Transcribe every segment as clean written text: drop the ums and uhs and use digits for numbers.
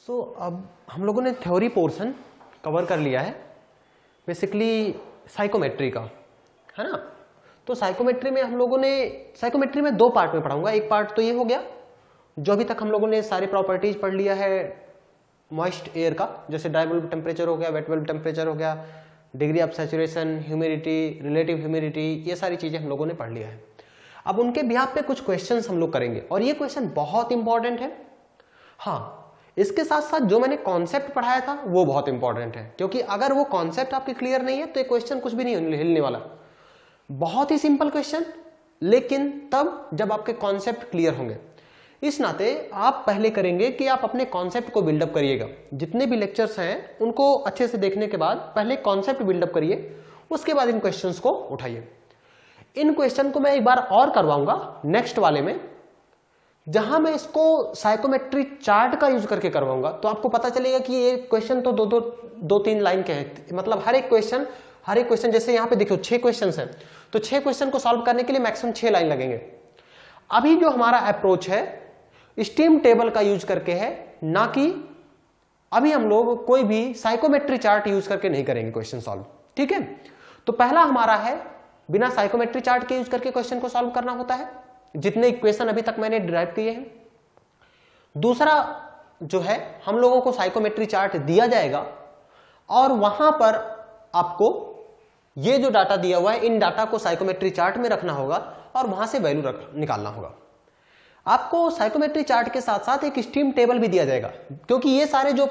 अब हम लोगों ने थ्योरी पोर्शन कवर कर लिया है बेसिकली साइकोमेट्री का, है ना। तो साइकोमेट्री में हम लोगों ने साइकोमेट्री में दो पार्ट में पढ़ाऊंगा। एक पार्ट तो ये हो गया जो अभी तक हम लोगों ने सारे प्रॉपर्टीज पढ़ लिया है मॉइस्ट एयर का, जैसे ड्राई बल्ब टेम्परेचर हो गया, वेट बल्ब टेम्परेचर हो गया, degree of saturation, humidity, relative humidity, ये सारी चीजें हम लोगों ने पढ़ लिया है। अब उनके बिहाफ पे कुछ क्वेश्चंस हम लोग करेंगे और ये क्वेश्चन बहुत इंपॉर्टेंट है। हाँ, इसके साथ साथ जो मैंने कॉन्सेप्ट पढ़ाया था वो बहुत इंपॉर्टेंट है, क्योंकि अगर वो कॉन्सेप्ट आपके क्लियर नहीं है तो ये क्वेश्चन कुछ भी नहीं हिलने वाला। बहुत ही सिंपल क्वेश्चन, लेकिन तब जब आपके कॉन्सेप्ट क्लियर होंगे। इस नाते आप पहले करेंगे कि आप अपने कॉन्सेप्ट को बिल्डअप करिएगा। जितने भी लेक्चर्स हैं उनको अच्छे से देखने के बाद पहले कॉन्सेप्ट बिल्डअप करिए, उसके बाद इन क्वेश्चंस को उठाइए। इन क्वेश्चन को मैं एक बार और करवाऊंगा नेक्स्ट वाले में, जहां मैं इसको साइकोमेट्री चार्ट का यूज करके करवाऊंगा। तो आपको पता चलेगा कि ये क्वेश्चन तो दो तीन लाइन के हैं, मतलब हर एक क्वेश्चन जैसे यहाँ पे देखो 6 क्वेश्चन हैं, तो 6 क्वेश्चन को सॉल्व करने के लिए मैक्सिमम 6 लाइन लगेंगे। अभी जो हमारा अप्रोच है स्टीम टेबल का यूज करके है, ना कि अभी हम लोग कोई भी साइकोमेट्री चार्ट यूज करके नहीं करेंगे क्वेश्चन सॉल्व, ठीक है। तो पहला हमारा है बिना साइकोमेट्री चार्ट के यूज करके क्वेश्चन को सॉल्व करना होता है, जितने इक्वेशन अभी तक मैंने डिराइव किए हैं। दूसरा जो है, हम लोगों को साइकोमेट्री चार्ट दिया जाएगा और वहां पर आपको ये जो डाटा दिया हुआ है इन डाटा को साइकोमेट्री चार्ट में रखना होगा और वहां से वैल्यू निकालना होगा। आपको साइकोमेट्री चार्ट के साथ साथ एक स्टीम टेबल भी दिया जाएगा, क्योंकि ये सारे जो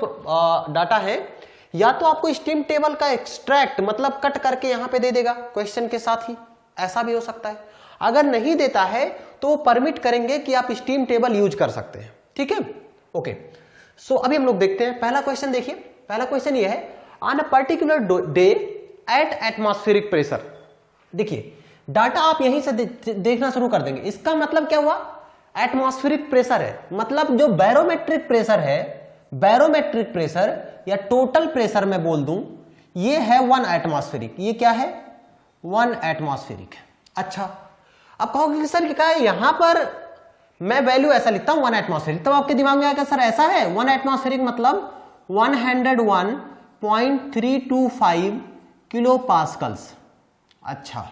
डाटा है या तो आपको स्टीम टेबल का एक्सट्रैक्ट मतलब कट करके यहां पे दे देगा क्वेश्चन के साथ ही, ऐसा भी हो सकता है। अगर नहीं देता है तो वो परमिट करेंगे कि आप स्टीम टेबल यूज कर सकते हैं, ठीक है। ओके, सो अभी हम लोग देखते हैं पहला क्वेश्चन। देखिए पहला क्वेश्चन ये है, on a particular day at atmospheric pressure. देखिए डाटा आप यहीं से देखना शुरू कर देंगे। इसका मतलब क्या हुआ, एटमॉस्फेरिक प्रेशर है, मतलब जो बैरोमेट्रिक प्रेशर है, बैरोमेट्रिक प्रेशर या टोटल प्रेशर मैं बोल दूं, ये है 1 एटमॉस्फेरिक। ये क्या है, 1 एटमॉस्फेरिक। अच्छा, अब कहोगे सर क्या है, यहां पर मैं वैल्यू ऐसा लिखता हूं 1 एटमॉस्फेरिक, तब आपके दिमाग में आएगा सर ऐसा है 1 एटमॉस्फेरिक मतलब 101.325 किलो पास्कल्स। अच्छा,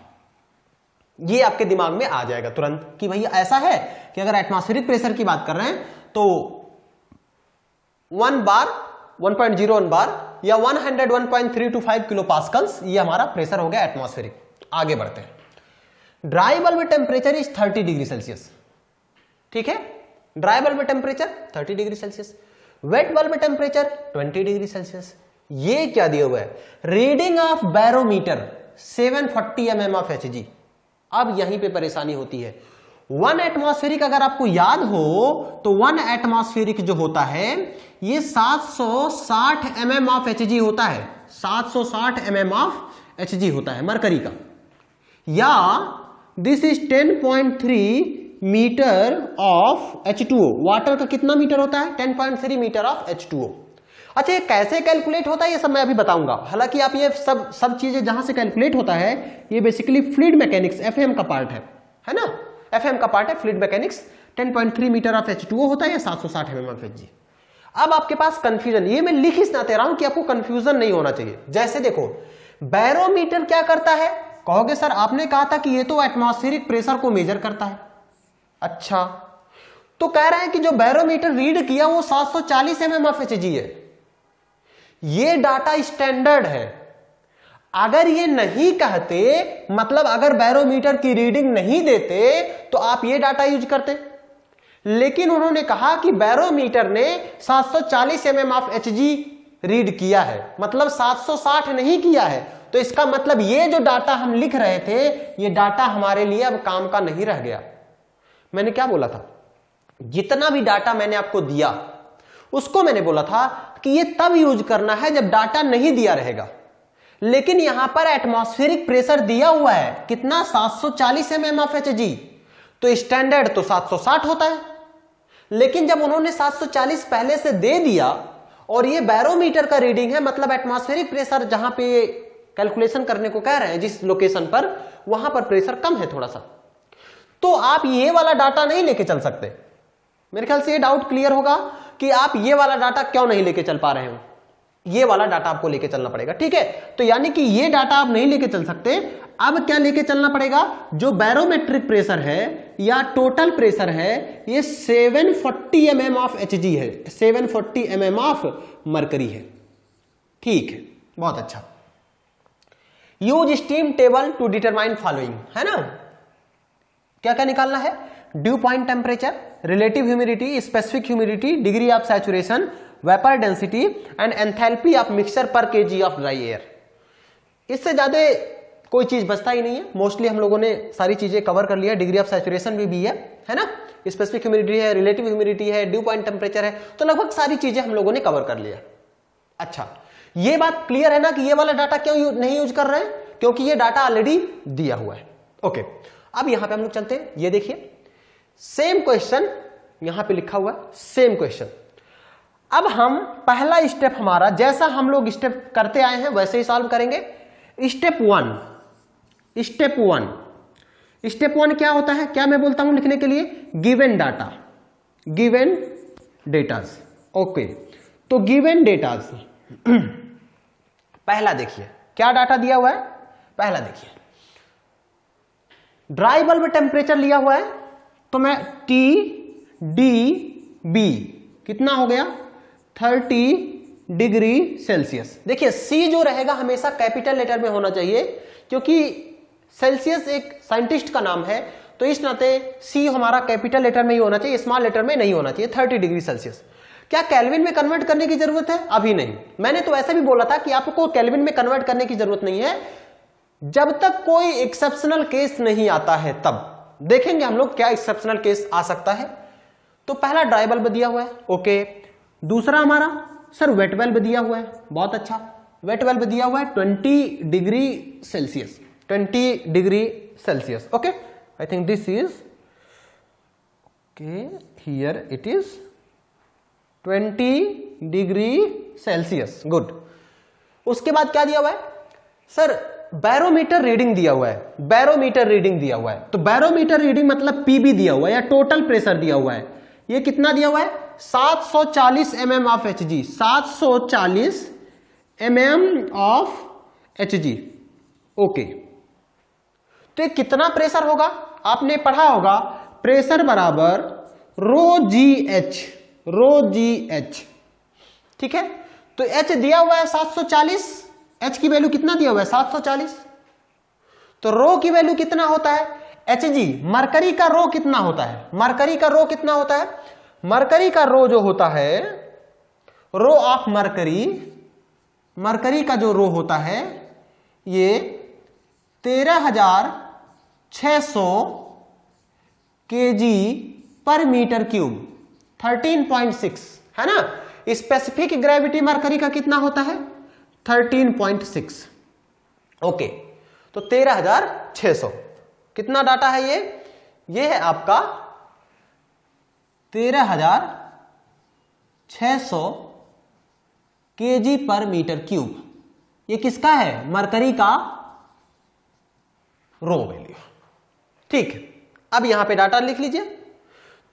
ये आपके दिमाग में आ जाएगा तुरंत कि भैया ऐसा है कि अगर एटमॉस्फेरिक प्रेशर की बात कर रहे हैं तो 1 बार 1.01 बार या 101.325 किलो पास्कल्स, ये हमारा प्रेशर हो गया एटमॉस्फेरिक। आगे बढ़ते हैं। Dry bulb temperature is 30 degree Celsius, ठीक है। Dry bulb temperature 30 degree Celsius, wait bulb temperature 20 degree Celsius. ये क्या दिया हुआ है, reading of barometer 740 mm of Hg। अब यहीं पे परेशानी होती है। 1 एटमॉस्फेरिक अगर आपको याद हो तो 1 एटमॉस्फेरिक जो होता है ये 760 mm ऑफ Hg होता है, 760 mm ऑफ Hg होता है मरकरी का, या this is 10.3 metre of H2O। Water का कितना मीटर होता है, 10.3 मीटर ऑफ H2O। अच्छा, ये कैसे कैलकुलेट होता है ये सब मैं अभी बताऊंगा। हालांकि आप ये सब चीजें जहां से कैलकुलेट होता है ये बेसिकली फ्लूइड मैकेनिक्स एफएम का पार्ट है ना, एफएम का पार्ट है fluid mechanics. 10.3 metre of H2O होता है या 760 mm ऑफ Hg। अब आपके पास कंफ्यूजन, ये मैं लिख इस नाते रहा हूं कि आपको कंफ्यूजन नहीं होना चाहिए। जैसे देखो बैरोमीटर क्या करता है, कहोगे सर आपने कहा था कि ये तो एटमॉस्फेरिक प्रेशर को मेजर करता है। अच्छा, तो कह रहे हैं कि जो बैरोमीटर रीड किया वो 740 mm ऑफ Hg है। ये डाटा स्टैंडर्ड है। अगर ये नहीं कहते, मतलब अगर बैरोमीटर की रीडिंग नहीं देते तो आप ये डाटा यूज करते, लेकिन उन्होंने कहा कि बैरोमीटर ने 740 mm ऑफ Hg रीड किया है, मतलब 760 नहीं किया है। तो इसका मतलब ये जो डाटा हम लिख रहे थे ये डाटा हमारे लिए अब काम का नहीं रह गया। मैंने क्या बोला था, जितना भी डाटा मैंने आपको दिया उसको मैंने बोला था कि ये तब यूज करना है जब डाटा नहीं दिया रहेगा। लेकिन यहां पर एटमॉस्फेरिक प्रेशर दिया हुआ है कितना, 740 mm ऑफ Hg, तो स्टैंडर्ड तो 760 होता है। लेकिन जब उन्होंने 740 पहले से दे दिया और ये बैरोमीटर का रीडिंग है, मतलब एटमॉस्फेरिक प्रेशर जहां पे कैलकुलेशन करने को कह रहे हैं जिस लोकेशन पर, वहां पर प्रेशर कम है थोड़ा सा, तो आप ये वाला डाटा नहीं लेके चल सकते। मेरे ख्याल से ये डाउट क्लियर होगा कि आप ये वाला डाटा क्यों नहीं लेके चल पा रहे हो, ये वाला डाटा आपको लेके चलना पड़ेगा। ठीक है, तो यानी कि ये डाटा आप नहीं लेके चल सकते, अब क्या लेके चलना पड़ेगा, जो बैरोमेट्रिक प्रेशर है या टोटल प्रेशर है ये 740 mm ऑफ Hg है, 740 mm ऑफ मरकरी है। ठीक है, बहुत अच्छा। Use steam table to determine following, है ना, क्या क्या निकालना है, dew point temperature, relative humidity, specific humidity, degree of saturation, vapour density and enthalpy of mixture per KG of dry air. इससे ज्यादा कोई चीज बचता ही नहीं है, मोस्टली हम लोगों ने सारी चीजें कवर कर लिया। डिग्री ऑफ सैचुरेशन भी है ना, स्पेसिफिक ह्यूमिडिटी है, रिलेटिव ह्यूमिडिटी है, ड्यू पॉइंट टेम्परेचर है, तो लगभग सारी चीजें हम लोगों ने कवर कर लिया। अच्छा, ये बात क्लियर है ना कि ये वाला डाटा क्यों नहीं यूज कर रहे हैं, क्योंकि ये डाटा ऑलरेडी दिया हुआ है। ओके, अब यहां पे हम लोग चलते हैं, ये देखिए सेम क्वेश्चन यहां पे लिखा हुआ है, सेम क्वेश्चन। अब हम पहला स्टेप हमारा जैसा हम लोग स्टेप करते आए हैं वैसे ही सॉल्व करेंगे। स्टेप वन क्या होता है, क्या मैं बोलता हूं लिखने के लिए, given data, given datas. Okay, तो गिवन डेटाज पहला देखिए क्या डाटा दिया हुआ है, पहला देखिए ड्राई बल्ब टेम्परेचर लिया हुआ है, तो मैं TDB कितना हो गया 30 डिग्री सेल्सियस। देखिए सी जो रहेगा हमेशा कैपिटल लेटर में होना चाहिए, क्योंकि सेल्सियस एक साइंटिस्ट का नाम है, तो इस नाते सी हमारा कैपिटल लेटर में ही होना चाहिए, स्मॉल लेटर में नहीं होना चाहिए। 30 डिग्री सेल्सियस। क्या केल्विन में कन्वर्ट करने की जरूरत है, अभी नहीं। मैंने तो ऐसा भी बोला था कि आपको केल्विन में कन्वर्ट करने की जरूरत नहीं है, जब तक कोई एक्सेप्शनल केस नहीं आता है तब देखेंगे हम लोग क्या एक्सेप्शनल केस आ सकता है। तो पहला ड्राई बल्ब दिया हुआ है, ओके। दूसरा हमारा सर वेट बल्ब दिया हुआ है, बहुत अच्छा, वेट बल्ब दिया हुआ है 20 degree Celsius, 20 degree Celsius. Okay, I think this is okay, here it is 20 degree Celsius, good. उसके बाद क्या दिया हुआ है सर, बैरोमीटर रीडिंग दिया हुआ है, बैरोमीटर रीडिंग दिया हुआ है। तो बैरोमीटर रीडिंग मतलब पीबी दिया हुआ है या टोटल प्रेशर दिया हुआ है, ये कितना दिया हुआ है 740 mm of Hg, 740 mm of Hg। Okay, तो ये कितना प्रेशर होगा, आपने पढ़ा होगा प्रेशर बराबर रो जी एच, ठीक है। तो H दिया हुआ है 740, H की वैल्यू कितना दिया हुआ है 740, तो रो की वैल्यू कितना होता है Hg। मरकरी का रो कितना होता है, मरकरी का रो कितना होता है, मरकरी का रो जो होता है, रो ऑफ मरकरी, मरकरी का जो रो होता है ये 13,600 kg पर मीटर क्यूब, 13.6 है ना। स्पेसिफिक ग्रेविटी मरकरी का कितना होता है 13.6। ओके, तो 13,600 कितना डाटा है ये है आपका 13,600 kg पर मीटर क्यूब। ये किसका है, मरकरी का रो वैल्यू, ठीक है। अब यहां पे डाटा लिख लीजिए,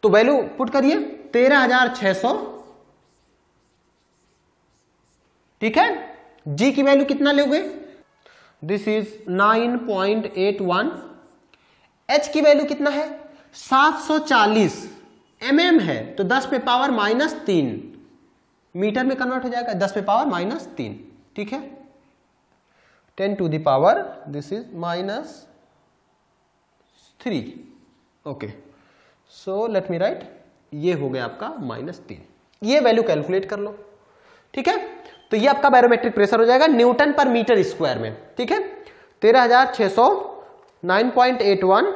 तो वैल्यू पुट करिए 13,600, ठीक है। जी की वैल्यू कितना लोगे, दिस इज 9.81। एच की वैल्यू कितना है 740 mm है, तो 10 पे पावर -3 मीटर में कन्वर्ट हो जाएगा, 10 पे पावर -3, ठीक है। 10 to the power this is -3। Okay, so let me write, ये हो गया आपका -3। ये वैल्यू कैलकुलेट कर लो, ठीक है। तो ये आपका बैरोमेट्रिक प्रेशर हो जाएगा न्यूटन पर मीटर स्क्वायर में, ठीक है। 13,600 9.81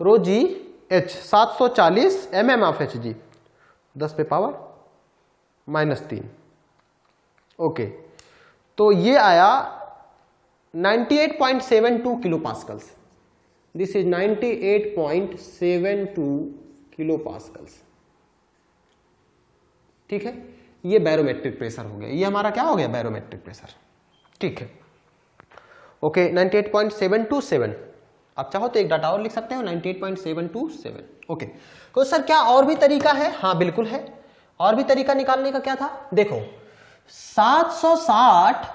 rho g h, 740 mm of Hg, 10 पे पावर -3। ओके, तो ये आया 98.72 kilo pascals, this is 98.72 kilo pascals, ठीक है। ये बैरोमेट्रिक प्रेशर हो गया, ये हमारा क्या हो गया बैरोमेट्रिक प्रेशर, ठीक है। ओके, 98.727, आप चाहो तो एक डाटा और लिख सकते हो 98.727। ओके, तो सर क्या और भी तरीका है, हाँ बिल्कुल है। और भी तरीका निकालने का क्या था, देखो 760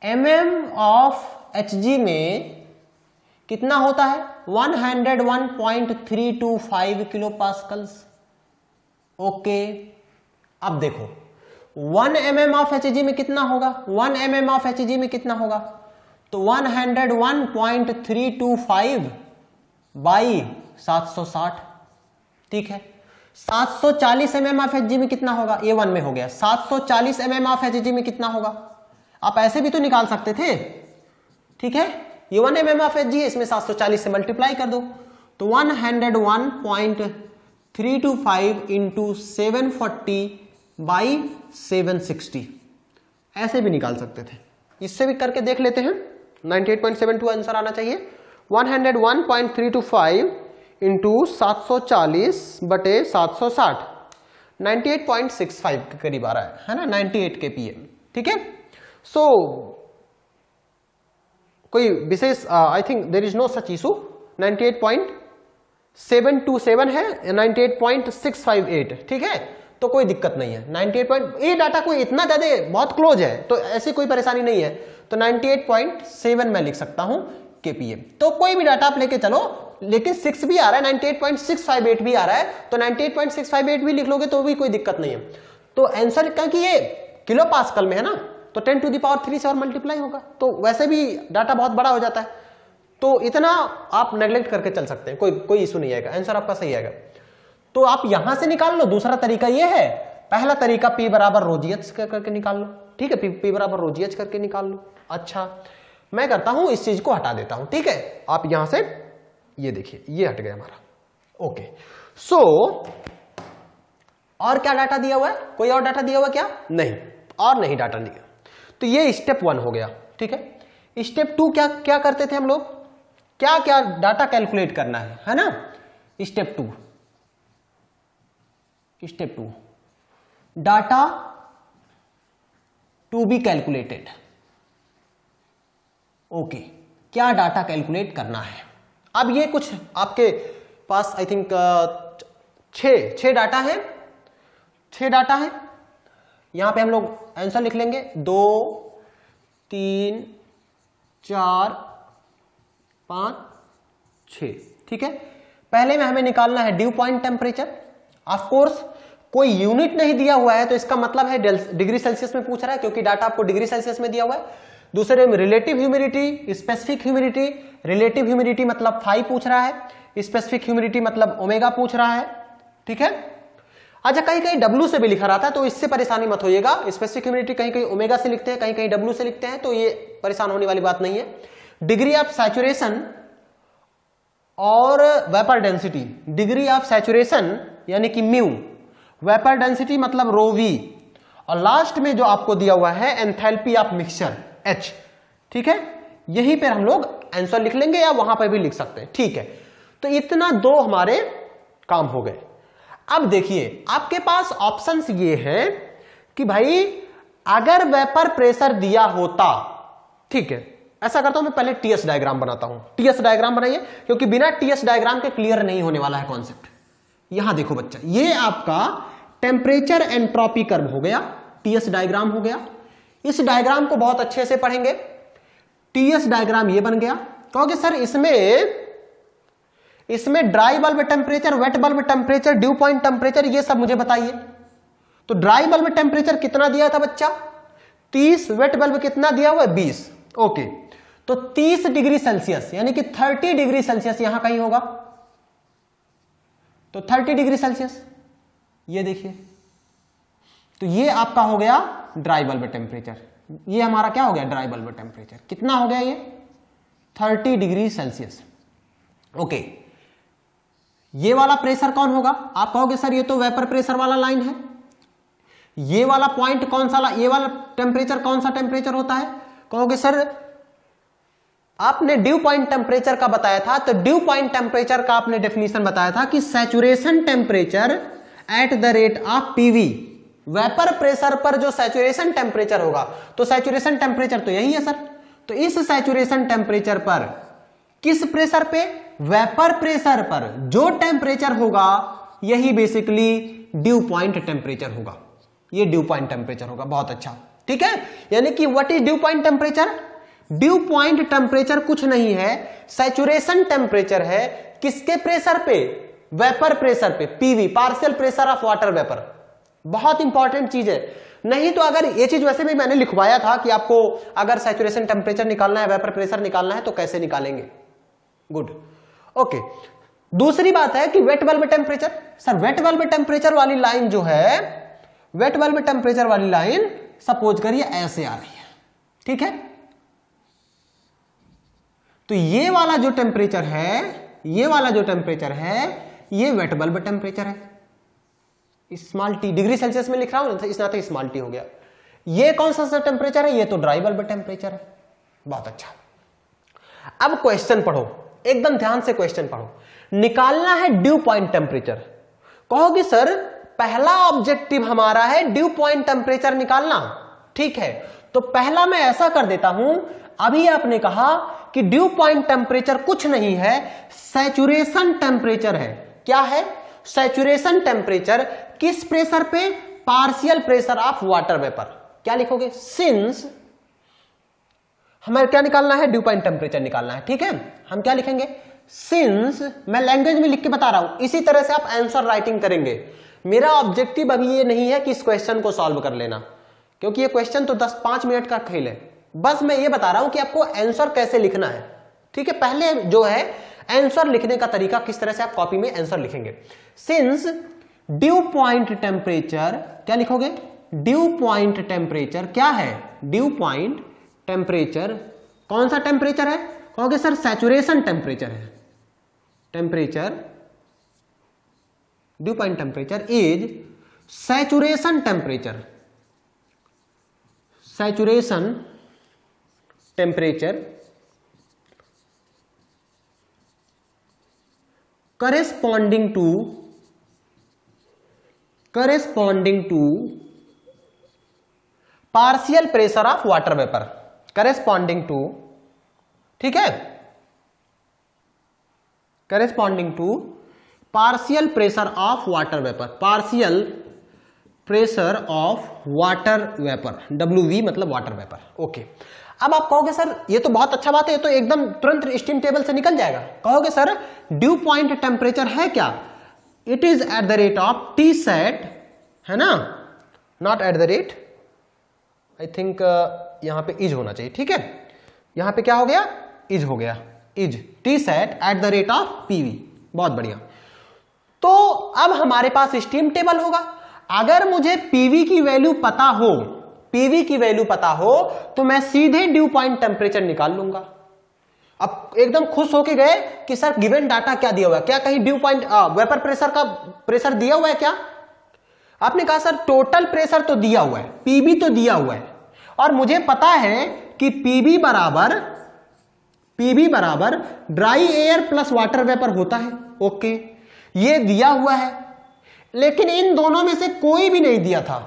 mm ऑफ Hg में कितना होता है 101.325 किलो पास्कल्स। ओके, अब देखो 1 mm ऑफ Hg में कितना होगा, 1 mm ऑफ Hg में कितना होगा, तो 101.325 बाई 760, ठीक है। 740 mm ऑफ Hg में कितना होगा, ये 1 में हो गया, 740 mm ऑफ Hg में कितना होगा, आप ऐसे भी तो निकाल सकते थे, ठीक है। ये 1 mm ऑफ Hg है, इसमें 740 से मल्टीप्लाई कर दो, तो 101.325 इंटू 740 बाई 760, ऐसे भी निकाल सकते थे। इससे भी करके देख लेते हैं, 98.72 आंसर आना चाहिए। 101.325 इंटू 740 बटे 760, 98.65 के करीब आ रहा है ना, 98 kPa, ठीक है। सो कोई विशेष I think there is no such issue, 98.727 है, 98.658, ठीक है, तो कोई दिक्कत नहीं है। 98 ये डाटा कोई इतना ज्यादा बहुत क्लोज है तो ऐसी कोई परेशानी नहीं है, तो 98.7 मैं लिख सकता हूं kPa। तो कोई भी डाटा आप लेके चलो, लेकिन 6 भी आ रहा है, 98.658 भी आ रहा है, तो 98.658 भी लिख लोगे तो भी कोई दिक्कत नहीं है। तो आंसर क्योंकि ये किलो पास्कल में है ना, तो 10 टू द पावर 3 से और मल्टीप्लाई होगा, तो वैसे भी डाटा बहुत बड़ा हो जाता है, तो इतना आप नेग्लेक्ट करके चल सकते हैं, कोई इशू नहीं आएगा, आंसर आपका सही आएगा। तो आप यहां से निकाल लो। दूसरा तरीका ये है, पहला तरीका P बराबर ρgh करके निकाल लो, ठीक है, P बराबर ρgh करके निकाल लो। अच्छा, मैं करता हूं इस चीज को हटा देता हूं, ठीक है, आप यहां से ये देखिए, ये हट गया हमारा। ओके, सो और क्या डाटा दिया हुआ है, कोई और डाटा दिया हुआ क्या, नहीं, और नहीं डाटा दिया, तो ये स्टेप 1 हो गया, ठीक है। स्टेप 2 क्या करते थे हम लोग, क्या क्या डाटा कैलकुलेट करना है ना। Step 2 data to be calculated. Okay, क्या डाटा कैलकुलेट करना है। अब ये कुछ आपके पास आई थिंक 6 डाटा है, 6 डाटा है। यहां पे हम लोग आंसर लिख लेंगे 2 3 4 5 6, ठीक है। पहले में हमें निकालना है dew point temperature. Of course कोई यूनिट नहीं दिया हुआ है, तो इसका मतलब है डिग्री सेल्सियस में पूछ रहा है, क्योंकि डाटा आपको डिग्री सेल्सियस में दिया हुआ है। दूसरे में relative humidity, specific humidity. Relative humidity मतलब फाई पूछ रहा है, स्पेसिफिक ह्यूमिडिटी मतलब ओमेगा पूछ रहा है, ठीक है। अच्छा, कहीं कहीं W से भी लिखा रहता है, तो इससे परेशानी मत होइएगा। स्पेसिफिक ह्यूमिडिटी कहीं कहीं ओमेगा से लिखते हैं, कहीं कहीं W से लिखते हैं, तो ये परेशान होने वाली बात नहीं है। डिग्री ऑफ सैचुरेशन और vapour density. Degree of saturation यानी कि म्यू, वेपर डेंसिटी मतलब रो वी, और लास्ट में जो आपको दिया हुआ है एंथैल्पी ऑफ मिक्सचर H, ठीक है। यहीं पर हम लोग आंसर लिख लेंगे या वहां पर भी लिख सकते हैं, ठीक है। तो इतना 2 हमारे काम हो गए। अब देखिए, आपके पास ऑप्शंस ये हैं कि भाई अगर वेपर प्रेशर दिया होता, ठीक है, ऐसा करता हूं मैं पहले टीएस डायग्राम बनाता हूं। टीएस डायग्राम बनाइए, क्योंकि बिना टीएस डायग्राम के क्लियर नहीं होने वाला है कॉन्सेप्ट। यहां देखो बच्चा, ये आपका टेम्परेचर एंट्रोपी कर्व हो गया, टीएस डायग्राम हो गया। इस डायग्राम को बहुत अच्छे से पढ़ेंगे। टीएस डायग्राम ये बन गया। कहोगे सर इसमें dry bulb temperature, wait bulb temperature, dew point temperature, ये सब मुझे बताइए। तो ड्राई बल्ब टेम्परेचर कितना दिया था बच्चा, 30। वेट बल्ब कितना दिया हुआ है, 20। ओके, तो 30 डिग्री सेल्सियस यानी कि 30 डिग्री सेल्सियस यहां कहीं होगा, तो 30 डिग्री सेल्सियस ये देखिए, तो ये आपका हो गया ड्राई बल्ब टेम्परेचर। ये हमारा क्या हो गया, ड्राई बल्ब टेम्परेचर कितना हो गया, ये 30 डिग्री सेल्सियस। ओके, ये वाला प्रेशर कौन होगा, आप कहोगे सर ये तो वेपर प्रेशर वाला लाइन है। ये वाला पॉइंट कौन सा, ये वाला टेम्परेचर कौन सा टेम्परेचर होता है, कहोगे सर आपने ड्यू पॉइंट टेम्परेचर का बताया था, तो ड्यू पॉइंट टेम्परेचर का आपने डेफिनेशन बताया था कि saturation temperature at the rate of PV. Vapour pressure पर जो सैचुरेशन टेम्परेचर होगा, तो सैचुरेशन टेम्परेचर तो यही है सर। तो इस सैचुरेशन टेम्परेचर पर, किस प्रेशर पे, वेपर प्रेशर पर जो टेम्परेचर होगा यही बेसिकली ड्यू पॉइंट टेम्परेचर होगा, ये ड्यू पॉइंट टेम्परेचर होगा। बहुत अच्छा, ठीक है। यानी कि what is due point temperature? Dew point temperature कुछ नहीं है, सैचुरेशन टेम्परेचर है। किसके प्रेशर पे? वेपर प्रेशर पे, PV, partial pressure of water vapour. बहुत इंपॉर्टेंट चीज है। नहीं तो अगर ये चीज वैसे भी मैंने लिखवाया था कि आपको अगर सैचुरेशन टेम्परेचर निकालना है, वेपर प्रेशर निकालना है तो कैसे निकालेंगे। Good, okay. दूसरी बात है कि wait bulb temperature. Sir wet bulb temperature वाली लाइन जो है, वेट बल्ब टेम्परेचर वाली लाइन सपोज करिए ऐसे आ रही है, ठीक है। तो ये वाला जो टेम्परेचर है, ये वाला जो टेम्परेचर है, ये वेट बल्ब टेम्परेचर है। स्मॉल टी डिग्री सेल्सियस में लिख रहा हूं, इस नाते स्मॉल टी हो गया। ये कौन सा टेम्परेचर है? ये तो ड्राई बल्ब टेम्परेचर है। बहुत अच्छा। अब क्वेश्चन पढ़ो, एकदम ध्यान से क्वेश्चन पढ़ो। निकालना है ड्यू पॉइंट टेम्परेचर। कहोगे सर पहला ऑब्जेक्टिव हमारा है ड्यू पॉइंट टेम्परेचर निकालना, ठीक है। तो पहला मैं ऐसा कर देता हूं, अभी आपने कहा कि ड्यू पॉइंट टेम्परेचर कुछ नहीं है, सैचुरेशन टेम्परेचर है। क्या है? Saturation temperature. किस प्रेशर पे? Partial pressure of water vapour. क्या लिखोगे? सिंस हमें क्या निकालना है? ड्यू पॉइंट टेम्परेचर निकालना है, ठीक है। हम क्या लिखेंगे? सिंस, मैं लैंग्वेज में लिख के बता रहा हूं, इसी तरह से आप आंसर राइटिंग करेंगे। मेरा ऑब्जेक्टिव अभी ये नहीं है कि इस क्वेश्चन को सॉल्व कर लेना, क्योंकि ये क्वेश्चन तो 10-5 मिनट का खेल है। बस मैं ये बता रहा हूं कि आपको आंसर कैसे लिखना है, ठीक है। पहले जो है आंसर लिखने का तरीका, किस तरह से आप कॉपी में आंसर लिखेंगे। सिंस ड्यू पॉइंट टेम्परेचर, क्या लिखोगे? ड्यू पॉइंट टेम्परेचर क्या है? ड्यू पॉइंट टेम्परेचर कौन सा टेम्परेचर है? कहोगे सर सैचुरेशन टेम्परेचर है। Temperature, dew point temperature is saturation temperature. Saturation temperature corresponding to partial pressure of water vapour. Corresponding to, ठीक है, corresponding to partial pressure of water vapour. Partial pressure of water vapour, WV मतलब water vapour. Okay. अब आप कहोगे sir ये तो बहुत अच्छा बात है, ये तो एकदम तुरंत स्टीम टेबल से निकल जाएगा। कहोगे सर ड्यू पॉइंट टेम्परेचर है क्या? It is at the rate of T set, है ना, not at the rate, I think यहां पे इज होना चाहिए, ठीक है। यहां पे क्या हो गया? इज हो गया, is T set at the rate of PV. बहुत बढ़िया। तो अब हमारे पास स्टीम टेबल होगा। अगर मुझे पीवी की वैल्यू पता हो, पीवी की वैल्यू पता हो, तो मैं सीधे ड्यू पॉइंट टेम्परेचर निकाल लूंगा। अब एकदम खुश होके गए कि सर गिवन डाटा क्या दिया हुआ है, क्या कहीं ड्यू पॉइंट वेपर प्रेशर का प्रेशर दिया हुआ है क्या? आपने कहा सर टोटल प्रेशर तो दिया हुआ है, पीबी तो दिया हुआ है, और मुझे पता है कि पीबी बराबर dry air plus water vapour होता है। ओके, ये दिया हुआ है, लेकिन इन दोनों में से कोई भी नहीं दिया था,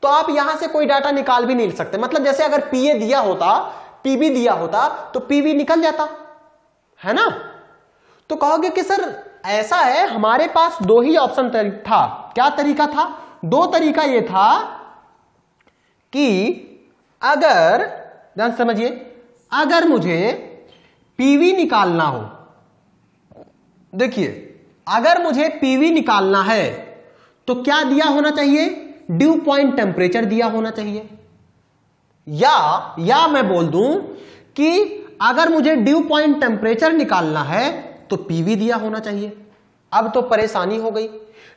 तो आप यहां से कोई डाटा निकाल भी नहीं सकते। मतलब जैसे अगर पीए दिया होता, पीबी दिया होता, तो पीवी निकल जाता, है ना। तो कहोगे कि सर ऐसा है, हमारे पास दो ही ऑप्शन था। क्या तरीका था? दो तरीका ये था कि अगर, ध्यान समझिए, अगर मुझे पीवी निकालना हो, देखिए अगर मुझे पीवी निकालना है तो क्या दिया होना चाहिए? ड्यू पॉइंट टेम्परेचर दिया होना चाहिए। या मैं बोल दूं कि अगर मुझे ड्यू पॉइंट टेम्परेचर निकालना है तो पीवी दिया होना चाहिए। अब तो परेशानी हो गई,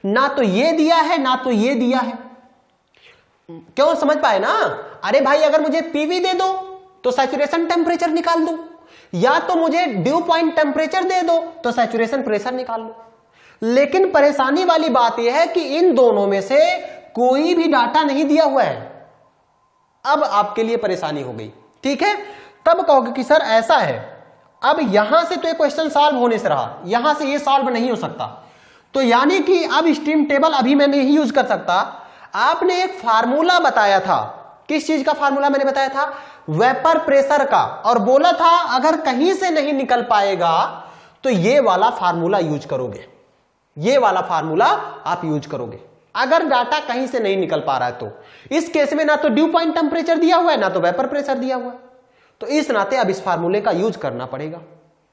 ना तो ये दिया है ना तो ये दिया है। क्यों, समझ पाए ना? अरे भाई अगर मुझे पीवी दे दो तो सैचुरेशन टेम्परेचर निकाल दो, या तो मुझे ड्यू पॉइंट टेम्परेचर दे दो तो सैचुरेशन प्रेशर निकाल लो। लेकिन परेशानी वाली बात यह है कि इन दोनों में से कोई भी डाटा नहीं दिया हुआ है। अब आपके लिए परेशानी हो गई, ठीक है। तब कहोगे कि सर ऐसा है, अब यहां से तो ये क्वेश्चन सॉल्व होने से रहा, यहां से ये सॉल्व नहीं हो सकता, तो यानी कि अब स्टीम टेबल अभी मैं नहीं यूज कर सकता। आपने एक फार्मूला बताया था, किस चीज का फार्मूला मैंने बताया था? वेपर प्रेशर का, और बोला था अगर कहीं से नहीं निकल पाएगा तो ये वाला फार्मूला यूज करोगे। ये वाला फार्मूला आप यूज करोगे अगर डाटा कहीं से नहीं निकल पा रहा है। तो इस केस में ना तो ड्यू पॉइंट टेम्परेचर दिया हुआ है ना तो वेपर प्रेशर दिया हुआ है, तो इस नाते अब इस फार्मूले का यूज करना पड़ेगा।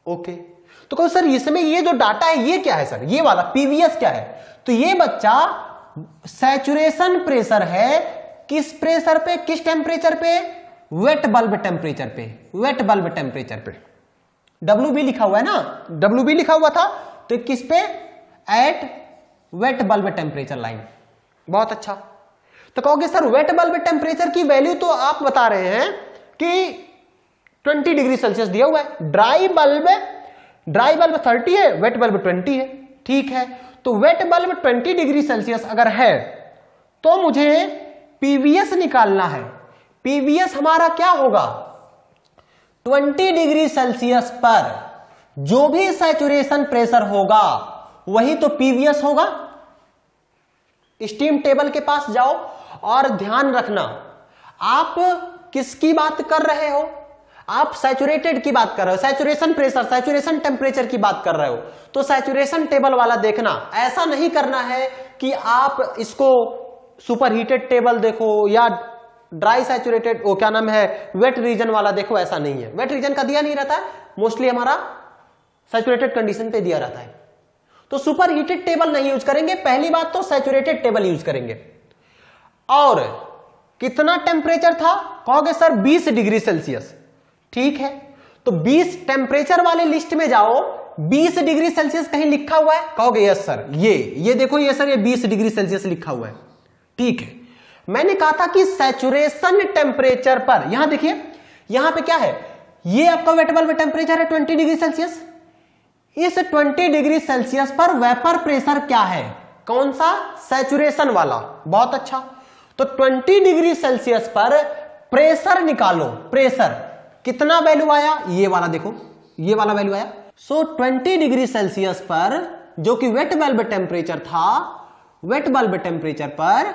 ओके, तो कहो सर इसमें ये जो डाटा है ये क्या है सर, ये वाला पीवीएस क्या है? तो ये बच्चा सैचुरेशन प्रेशर है, किस प्रेशर पे, किस टेम्परेचर पे? वेट बल्ब टेम्परेचर पे, वेट बल्ब टेम्परेचर पे। WB लिखा हुआ है ना, WB लिखा हुआ था, तो किस पे? At wet bulb temperature line. बहुत अच्छा। तो कहोगे सर वेट बल्ब टेम्परेचर की वैल्यू तो आप बता रहे हैं कि 20 डिग्री सेल्सियस दिया हुआ है, ड्राई बल्ब 30 है, वेट बल्ब 20 है। ठीक है, तो वेट बल्ब 20 डिग्री सेल्सियस अगर है तो मुझे पीवीएस निकालना है। पीवीएस हमारा क्या होगा? 20 डिग्री सेल्सियस पर जो भी सैचुरेशन प्रेशर होगा वही तो पीवीएस होगा। स्टीम टेबल के पास जाओ और ध्यान रखना, आप किसकी बात कर रहे हो? आप सैचुरेटेड की बात कर रहे हो, सैचुरेशन प्रेशर, सैचुरेशन टेम्परेचर की बात कर रहे हो, तो सैचुरेशन टेबल वाला देखना। ऐसा नहीं करना है कि आप इसको सुपर हीटेड टेबल देखो या ड्राई सैचुरेटेड वो क्या नाम है वेट रीजन वाला देखो, ऐसा नहीं है। वेट रीजन का दिया नहीं रहता है, मोस्टली हमारा सैचुरेटेड कंडीशन पे दिया रहता है, तो सुपर हीटेड टेबल नहीं यूज करेंगे। पहली बात तो सैचुरेटेड टेबल यूज करेंगे। और कितना टेम्परेचर था? कहोगे सर 20 डिग्री सेल्सियस। ठीक है, तो 20 टेम्परेचर वाले लिस्ट में जाओ, 20 डिग्री सेल्सियस कहीं लिखा हुआ है? कहोगे यस सर, ये देखो, ये सर ये 20 डिग्री सेल्सियस लिखा हुआ है। ठीक है, मैंने कहा था कि सैचुरेशन टेम्परेचर पर, यहां देखिए यहां पे क्या है, ये आपका वेट बल्ब टेम्परेचर है 20 डिग्री सेल्सियस। इस 20 डिग्री सेल्सियस पर वेपर प्रेशर क्या है? कौन सा? सैचुरेशन वाला। बहुत अच्छा, तो 20 डिग्री सेल्सियस पर प्रेशर निकालो। प्रेशर कितना वैल्यू आया? ये वाला देखो, ये वाला वैल्यू आया। सो 20 डिग्री सेल्सियस पर जो कि वेट बल्ब टेम्परेचर था, वेट बल्ब टेम्परेचर पर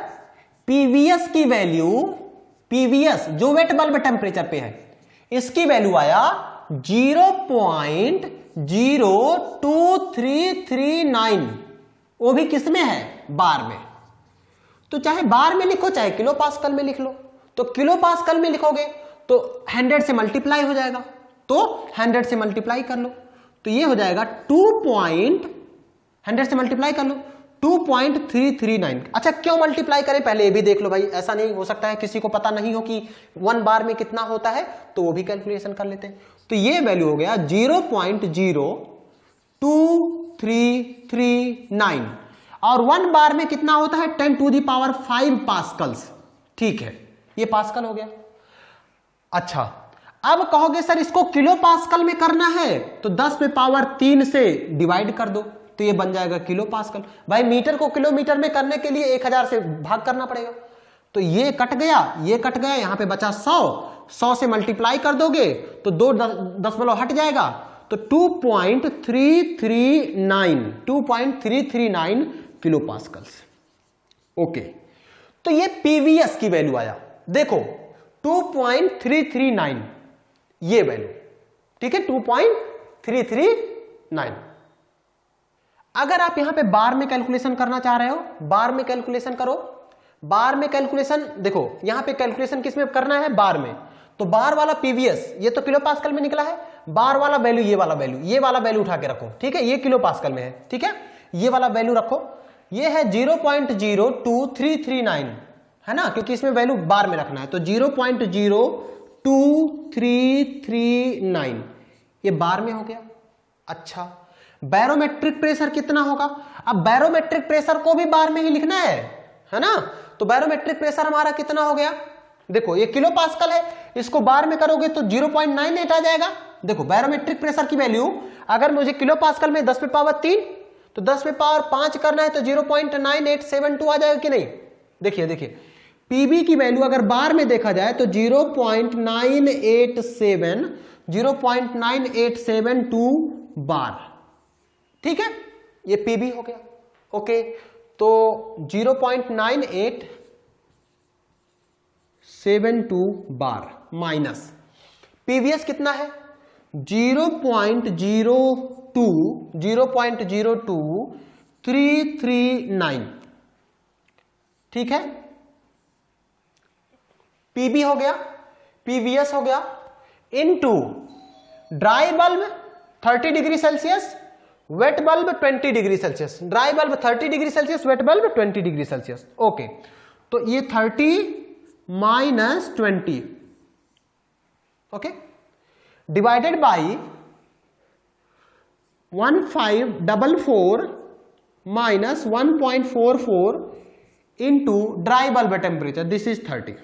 पीवीएस की वैल्यू, पीवीएस जो वेट बल्ब टेम्परेचर पे है, इसकी वैल्यू आया 0.02339। वो भी किस में है? बार में। तो चाहे बार में लिखो चाहे किलो पास्कल में लिख लो, तो किलो पास्कल में लिखोगे तो 100 से मल्टीप्लाई हो जाएगा, तो 100 से मल्टीप्लाई कर लो, तो ये हो जाएगा 100 से मल्टीप्लाई कर लो 2.339। अच्छा, क्यों मल्टीप्लाई करें पहले ये भी देख लो भाई, ऐसा नहीं हो सकता है किसी को पता नहीं हो कि 1 बार में कितना होता है, तो वो भी कैलकुलेशन कर लेते हैं। तो ये वैल्यू हो गया 0.02339 और 1 बार में कितना होता है? 10⁵ पास्कल्स। ठीक है, ये पास्कल हो गया। अच्छा, अब कहोगे सर इसको किलो पास्कल में करना है, तो 10⁻³ से डिवाइड कर दो, तो ये बन जाएगा किलो पास्कल। भाई मीटर को किलोमीटर में करने के लिए 1000 से भाग करना पड़ेगा, तो ये कट गया, ये कट गया, यहां पे बचा 100 से मल्टीप्लाई कर दोगे तो 2 दशमलव हट जाएगा, तो 2.339 किलो पास्कल्स। ओके, तो ये पीवीएस की वैल्यू आया, देखो 2.339 ये वैल्यू। ठीक है, 2.339। अगर आप यहां पे बार में कैलकुलेशन करना चाह रहे हो, बार में कैलकुलेशन करो। बार में कैलकुलेशन देखो, यहां पे कैलकुलेशन किस में करना है? बार में। तो बार वाला पीवीएस ये तो किलो पास्कल में निकला है, बार वाला वैल्यू ये वाला वैल्यू, ये वाला वैल्यू उठा के रखो। ठीक है, ये किलो पास्कल में है। ठीक है, ये वाला वैल्यू रखो, ये है 0.02339 है ना, क्योंकि इसमें वैल्यू बार में रखना है, तो 0.02339 ये बार में हो गया। अच्छा, बैरोमेट्रिक प्रेशर कितना होगा? अब बैरोमेट्रिक प्रेशर को भी बार में ही लिखना है ना, तो बैरोमेट्रिक प्रेशर हमारा कितना हो गया? देखो ये किलो पास्कल है, इसको बार में करोगे तो 0.98 आ जाएगा। देखो बैरोमेट्रिक प्रेशर की वैल्यू अगर मुझे किलो पास्कल में 10⁵ तो 10⁵ करना है तो 0.9872 आ जाएगा कि नहीं? देखिए देखिए, पीबी की वैल्यू अगर बार में देखा जाए तो 0.987 बार। ठीक है, ये पीबी हो गया। ओके, तो 0.9872 बार माइनस पीवीएस कितना है? 0.02 339, ठीक है। पीबी हो गया, पीवीएस हो गया, into dry bulb 30 degree Celsius, wet bulb 20 degree Celsius. Dry bulb 30 degree Celsius, wet bulb 20 degree Celsius. Okay, तो ये 30 minus 20, okay, divided by 1544 minus 1.44 into dry bulb temperature, this is 30,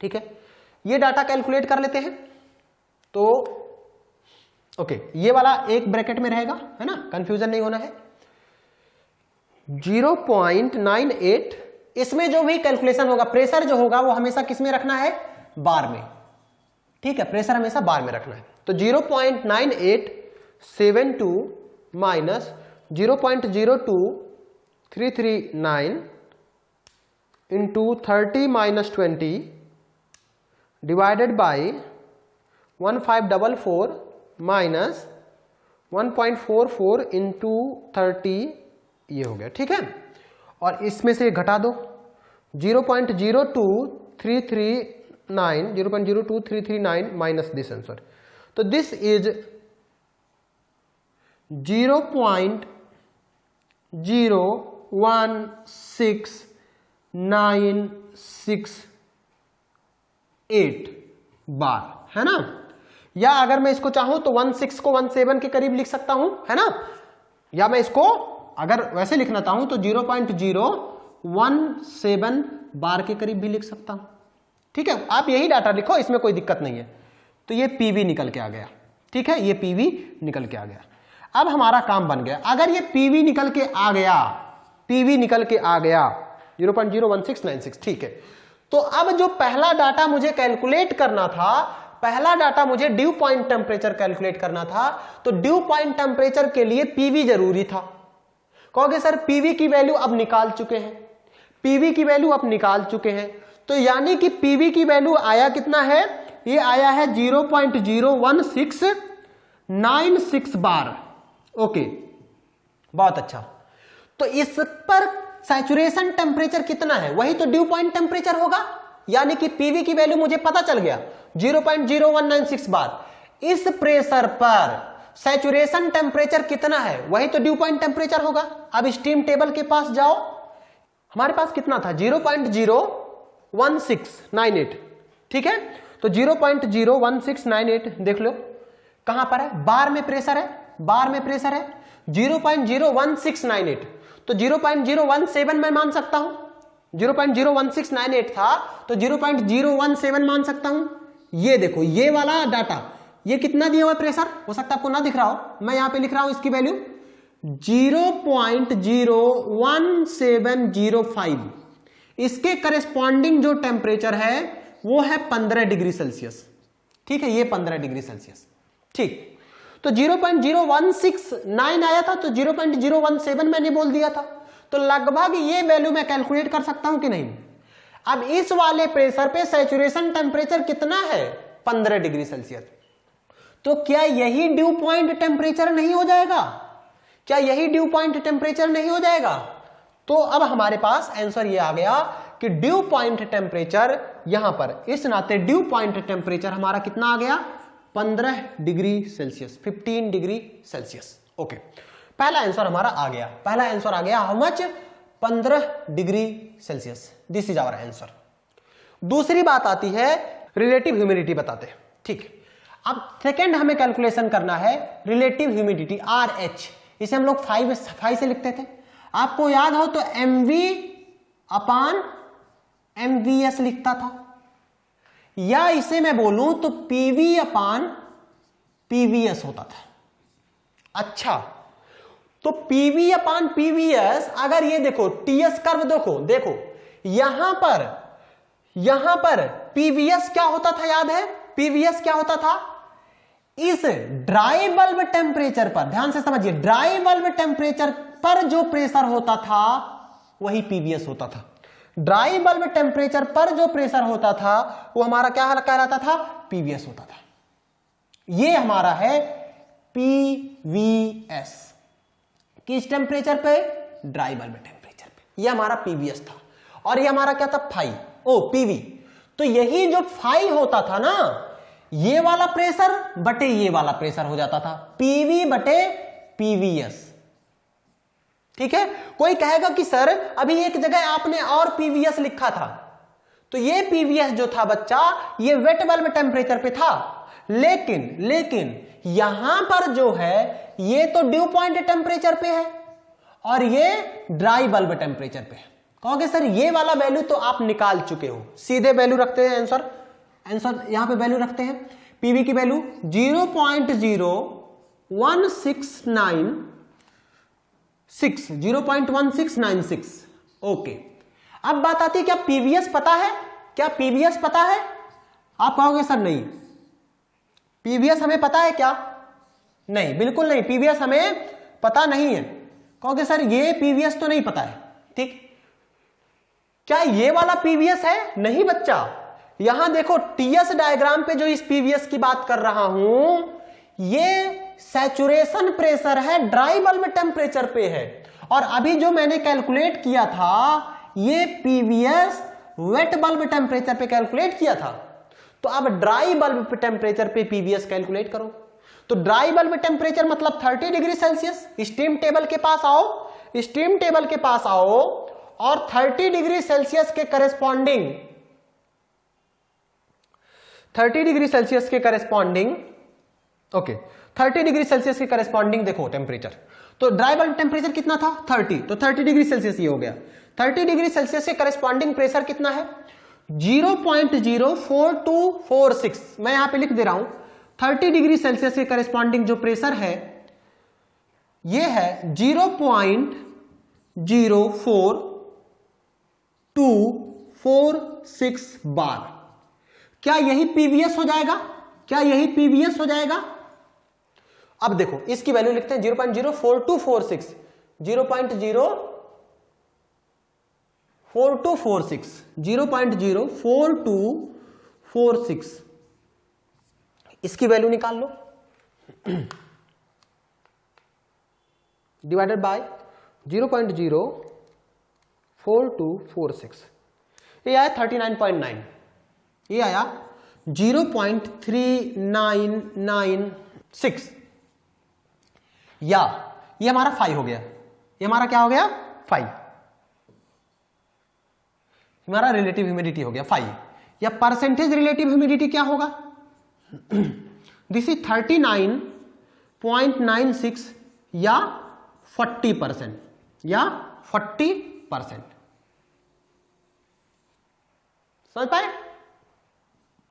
ठीक है। ये data calculate कर लेते हैं। तो okay, ये वाला एक ब्रैकेट में रहेगा, है ना, कंफ्यूजन नहीं होना है। 0.98, इसमें जो भी कैलकुलेशन होगा, प्रेशर जो होगा वो हमेशा किस में रखना है, बार में, ठीक है, प्रेशर हमेशा बार में रखना है। तो 0.9872 minus 0.02339 into 30 minus 20 divided by 1544 minus 1.44 into 30, ये हो गया, ठीक है। और इसमें से घटा दो 0.02339 माइनस दिस आंसर, तो दिस इज 0.016968 बार, है ना। या अगर मैं इसको चाहूं तो 16 को 17 के करीब लिख सकता हूं, है ना। या मैं इसको अगर वैसे लिखना चाहूं तो 0.017 बार के करीब भी लिख सकता हूं, ठीक है। आप यही डाटा लिखो, इसमें कोई दिक्कत नहीं है। तो ये पीवी निकल के आ गया, ठीक है, ये पीवी निकल के आ गया। अब हमारा काम बन गया, अगर ये पीवी निकल के आ गया, पीवी निकल के आ गया 0.01696, ठीक है। तो अब जो पहला डाटा मुझे कैलकुलेट करना था, पहला डाटा मुझे ड्यू पॉइंट टेम्परेचर कैलकुलेट करना था, तो ड्यू पॉइंट टेम्परेचर के लिए पीवी जरूरी था। कहोगे सर पीवी की वैल्यू अब निकाल चुके हैं, पीवी की वैल्यू अब निकाल चुके हैं, तो यानी कि पीवी की वैल्यू आया कितना है, ये आया है 0.01696 बार। ओके, बहुत अच्छा। तो इस पर सैचुरेशन टेम्परेचर कितना है, वही तो ड्यू पॉइंट टेम्परेचर होगा, यानी कि पीवी की वैल्यू मुझे पता चल गया 0.0196 बार। इस प्रेशर पर सैचुरेशन टेम्परेचर कितना है, वही तो ड्यू पॉइंट टेम्परेचर होगा। अब स्टीम टेबल के पास जाओ, हमारे पास कितना था 0.01698, ठीक है। तो 0.01698 देख लो कहां पर है, बार में प्रेशर है, बार में प्रेशर है 0.01698, तो 0.017 मैं मान सकता हूं, 0.01698 था तो 0.017 मान सकता हूं। ये देखो ये वाला डाटा, ये कितना दिया हुआ प्रेशर, हो सकता है आपको ना दिख रहा हो, मैं यहां पे लिख रहा हूं इसकी वैल्यू 0.01705। इसके करेस्पॉन्डिंग जो टेम्परेचर है वो है 15 डिग्री सेल्सियस, ठीक है, ये 15 डिग्री सेल्सियस, ठीक। तो 0.016 आया था, तो 0.017 मैंने बोल दिया था, तो लगभग ये वैल्यू मैं कैलकुलेट कर सकता हूं कि नहीं। अब इस वाले प्रेशर पे सैचुरेशन टेम्परेचर कितना है, 15 डिग्री सेल्सियस, तो क्या यही ड्यू पॉइंट टेम्परेचर नहीं हो जाएगा, क्या यही ड्यू पॉइंट टेम्परेचर नहीं हो जाएगा। तो अब हमारे पास आंसर ये आ गया कि ड्यू पॉइंट टेम्परेचर यहां पर, इस नाते ड्यू पॉइंट टेम्परेचर हमारा कितना आ गया, 15 degree Celsius, 15 degree Celsius. Okay, पहला आंसर हमारा आ गया, पहला आंसर आ गया how much, 15 degree Celsius, this is our answer. दूसरी बात आती है रिलेटिव ह्यूमिडिटी बताते हैं, ठीक। अब सेकेंड हमें कैलकुलेशन करना है रिलेटिव ह्यूमिडिटी RH, इसे हम लोग 5 से लिखते थे, आपको याद हो तो MV अपान MVS लिखता था, या इसे मैं बोलूं तो PV अपान PVS होता था। अच्छा, तो PV अपान PVS, अगर ये देखो TS कर्व देखो यहां पर PVS क्या होता था, याद है PVS क्या होता था, इस ड्राई बल्ब टेम्परेचर पर, ध्यान से समझिए, ड्राई बल्ब टेम्परेचर पर जो प्रेशर होता था वही PVS होता था। ड्राई बल्ब टेम्परेचर पर जो प्रेशर होता था वो हमारा क्या कहलाता था, PVS होता था। ये हमारा है PVS, किस टेम्परेचर पे? ड्राई बल्ब टेम्परेचर पे। ये हमारा पीवीएस था और ये हमारा क्या था? पीवी। तो यही जो फाई होता था ना, ये वाला प्रेशर बटे ये वाला प्रेशर हो जाता था, पीवी बटे पीवीएस। ठीक है। कोई कहेगा कि सर अभी एक जगह आपने और पीवीएस लिखा था, तो ये पीवीएस जो था बच्चा, ये वेट बल्ब टेम्परेचर पे था, लेकिन यहां पर जो है ये तो ड्यू पॉइंट टेम्परेचर पे है और ये ड्राई बल्ब टेम्परेचर पे है। कहोगे सर ये वाला वैल्यू तो आप निकाल चुके हो, सीधे वैल्यू रखते हैं, आंसर यहां पे वैल्यू रखते हैं। पीवी की वैल्यू 0.1696। ओके, अब बात आती है क्या पीवीएस पता है? क्या पीवीएस पता है? आप कहोगे सर नहीं, पीवीएस हमें पता है क्या? नहीं, बिल्कुल नहीं, पीवीएस हमें पता नहीं है। कहोगे सर ये पीवीएस तो नहीं पता है, ठीक। क्या ये वाला पीवीएस है? नहीं बच्चा, यहां देखो टीएस डायग्राम पे जो इस पीवीएस की बात कर रहा हूं, ये सैचुरेशन प्रेशर है, ड्राई बल्ब टेम्परेचर पे है। और अभी जो मैंने कैलकुलेट किया था, ये पीवीएस वेट बल्ब टेम्परेचर पे कैलकुलेट किया था। तो अब ड्राई बल्ब टेम्परेचर पे पीवीएस कैलकुलेट करो। तो ड्राई बल्ब टेम्परेचर मतलब 30 डिग्री सेल्सियस। स्टीम टेबल के पास आओ, स्टीम टेबल के पास आओ और 30 डिग्री सेल्सियस के करेस्पॉन्डिंग 30 डिग्री सेल्सियस के करेस्पॉन्डिंग ओके 30 डिग्री सेल्सियस के करेस्पॉन्डिंग देखो टेम्परेचर। तो ड्राई बल्ब टेम्परेचर कितना था? 30। तो 30 डिग्री सेल्सियस ये हो गया। 30 डिग्री सेल्सियस के करेस्पॉन्डिंग प्रेशर कितना है? 0.04246। मैं यहां पे लिख दे रहा हूं, 30 डिग्री सेल्सियस के करेस्पॉन्डिंग जो प्रेशर है ये है 0.04246 बार। क्या यही पीवीएस हो जाएगा? क्या यही पीवीएस हो जाएगा? अब देखो इसकी वैल्यू लिखते हैं 0.04246, 0.04246 इसकी वैल्यू निकाल लो, डिवाइडेड बाय 0.04246, ये आया 39.9, ये आया 0.3996, या ये हमारा 5 हो गया। ये हमारा क्या हो गया? 5। हमारा रिलेटिव ह्यूमिडिटी हो गया 5। या परसेंटेज रिलेटिव ह्यूमिडिटी क्या होगा? दिस इज 39.96 या 40%, या 40%। समझ पाए?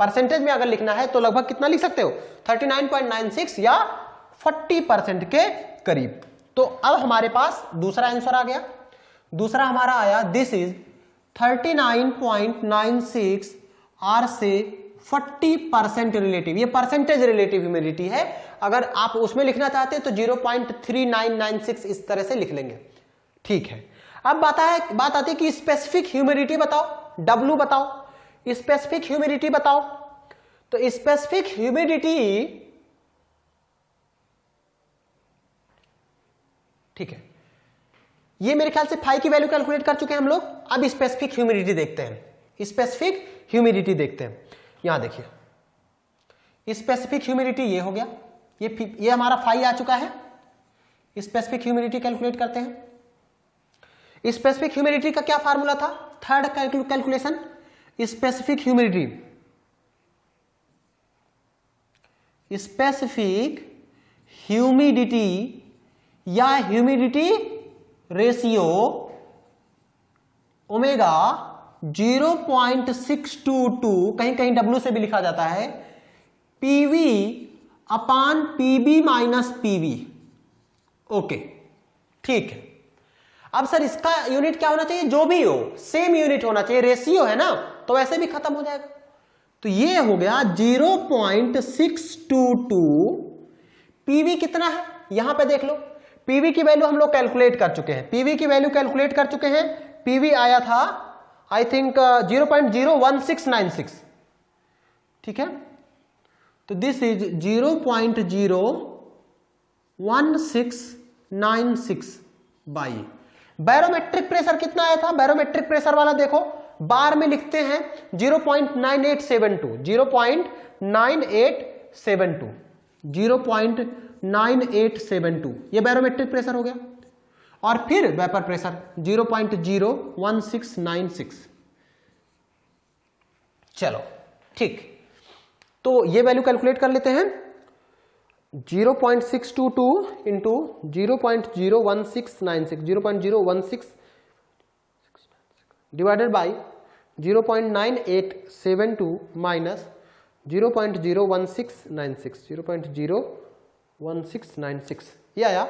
परसेंटेज में अगर लिखना है तो लगभग कितना लिख सकते हो? 39.96 या 40% के करीब। तो अब हमारे पास दूसरा आंसर आ गया। दूसरा हमारा आया दिस इज 39.96 आर से 40% रिलेटिव। ये परसेंटेज रिलेटिव ह्यूमिडिटी है। अगर आप उसमें लिखना चाहते हैं तो 0.3996 इस तरह से लिख लेंगे। ठीक है। अब बात आती है कि स्पेसिफिक ह्यूमिडिटी बताओ, W बताओ, स्पेसिफिक ह्यूमिडिटी बताओ। तो स्पेसिफिक ह्यूमिडिटी, ठीक है, ये मेरे ख्याल से 5 की वैल्यू कैलकुलेट कर चुके हैं हम लोग। अब स्पेसिफिक ह्यूमिडिटी देखते हैं। स्पेसिफिक ह्यूमिडिटी देखते हैं। यहां देखिए स्पेसिफिक ह्यूमिडिटी ये हो गया, ये हमारा 5 आ चुका है। स्पेसिफिक ह्यूमिडिटी कैलकुलेट करते हैं। स्पेसिफिक ह्यूमिडिटी का क्या फार्मूला था? Third calculation, specific humidity, specific humidity या ह्यूमिडिटी रेशियो ओमेगा 0.622, कहीं कहीं W से भी लिखा जाता है, PV अपान PB माइनस PV। ओके, ठीक है। अब सर इसका यूनिट क्या होना चाहिए? जो भी हो सेम यूनिट होना चाहिए, रेशियो है ना, तो वैसे भी खत्म हो जाएगा। तो ये हो गया 0.622। PV कितना है यहां पे देख लो। PV की वैल्यू हम लोग कैलकुलेट कर चुके हैं। PV की वैल्यू कैलकुलेट कर चुके हैं। PV आया था आई थिंक 0.01696। ठीक है, तो this is 0.01696 by. Barometric pressure कितना आया था? बैरोमेट्रिक प्रेशर वाला देखो, बार में लिखते हैं 0.9872, 0.9872, 0.9872, ये बैरोमेट्रिक प्रेशर हो गया। और फिर वेपर प्रेशर 0.01696। चलो ठीक, तो ये वैल्यू कैलकुलेट कर लेते हैं। 0.622 इंटू 0.01696, 0.016 डिवाइडेड बाई 0.9872 माइनस 0.01696, 0.01696, ये आया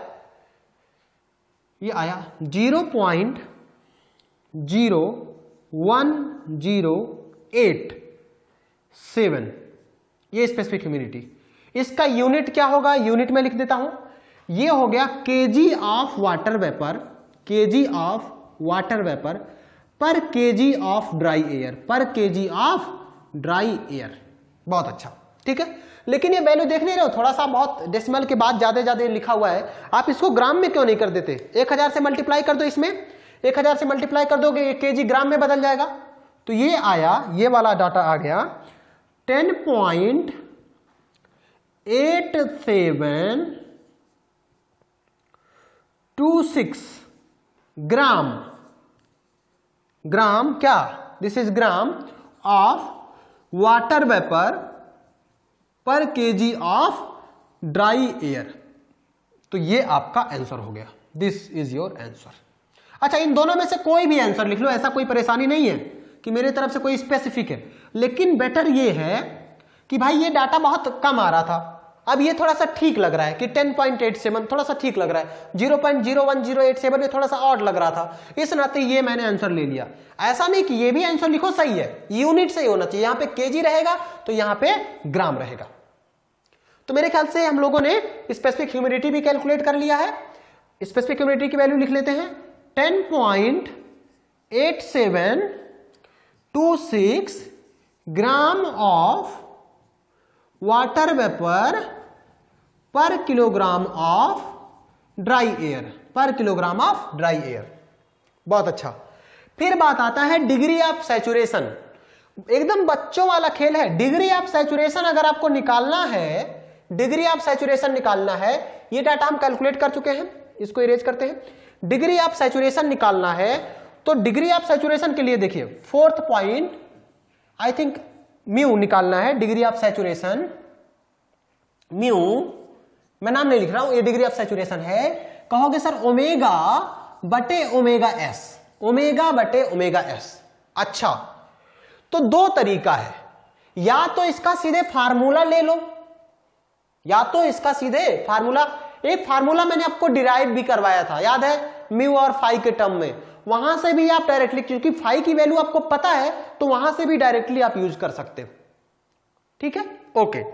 0.01087, ये स्पेसिफिक ह्यूमिडिटी। इसका यूनिट क्या होगा? यूनिट में लिख देता हूं, ये हो गया KG of water vapour, KG of water vapour per KG of dry air, पर केजी ऑफ ड्राई एयर। बहुत अच्छा, ठीक है। लेकिन ये वैल्यू देख नहीं रहे हो, थोड़ा सा बहुत डेसिमल के बाद ज्यादा लिखा हुआ है, आप इसको ग्राम में क्यों नहीं कर देते? 1000 से मल्टीप्लाई कर दो, इसमें 1000 से मल्टीप्लाई कर दोगे, ये केजी ग्राम में बदल जाएगा। तो ये आया, ये वाला डाटा आ गया 10.8726 ग्राम। ग्राम क्या? This is gram of water vapour per KG of dry air. तो ये आपका आंसर हो गया, दिस इज योर आंसर। अच्छा, इन दोनों में से कोई भी आंसर लिख लो, ऐसा कोई परेशानी नहीं है कि मेरे तरफ से कोई स्पेसिफिक है। लेकिन बेटर ये है कि भाई ये डाटा बहुत कम आ रहा था, अब ये थोड़ा सा ठीक लग रहा है कि 10.87 थोड़ा सा ठीक लग रहा है, 0.01087 ये थोड़ा सा ऑड लग रहा था, इस नाते ये मैंने आंसर ले लिया। ऐसा नहीं कि ये भी आंसर लिखो सही है, यूनिट सही होना चाहिए, यहां पे केजी रहेगा तो यहां पे ग्राम रहेगा। तो मेरे ख्याल से हम लोगों ने स्पेसिफिक ह्यूमिडिटी भी कैलकुलेट कर लिया है। स्पेसिफिक ह्यूमिडिटी की वैल्यू लिख लेते हैं 10.8726 ग्राम ऑफ वाटर वेपर पर किलोग्राम ऑफ ड्राई एयर, पर किलोग्राम ऑफ ड्राई एयर। बहुत अच्छा। फिर बात आता है डिग्री ऑफ सैचुरेशन। एकदम बच्चों वाला खेल है। डिग्री ऑफ सैचुरेशन अगर आपको निकालना है, डिग्री ऑफ सैचुरेशन निकालना है, ये डाटा हम कैलकुलेट कर चुके हैं, इसको इरेज करते हैं। डिग्री ऑफ सैचुरेशन निकालना है तो डिग्री ऑफ सैचुरेशन के लिए देखिए 4th point, I think mu निकालना है। डिग्री ऑफ सैचुरेशन म्यू, मैं नाम नहीं लिख रहा हूं, ये डिग्री ऑफ सैचुरेशन है। कहोगे सर ओमेगा बटे ओमेगा एस, ओमेगा बटे ओमेगा एस। अच्छा, तो दो तरीका है, या तो इसका सीधे फार्मूला ले लो, या तो इसका सीधे फार्मूला, एक फार्मूला मैंने आपको डिराइव भी करवाया था, याद है, म्यू और फाई के टर्म में, वहां से भी आप डायरेक्टली, क्योंकि फाई की वैल्यू आपको पता है तो वहां से भी डायरेक्टली आप यूज कर सकते हो। ठीक है, ओके।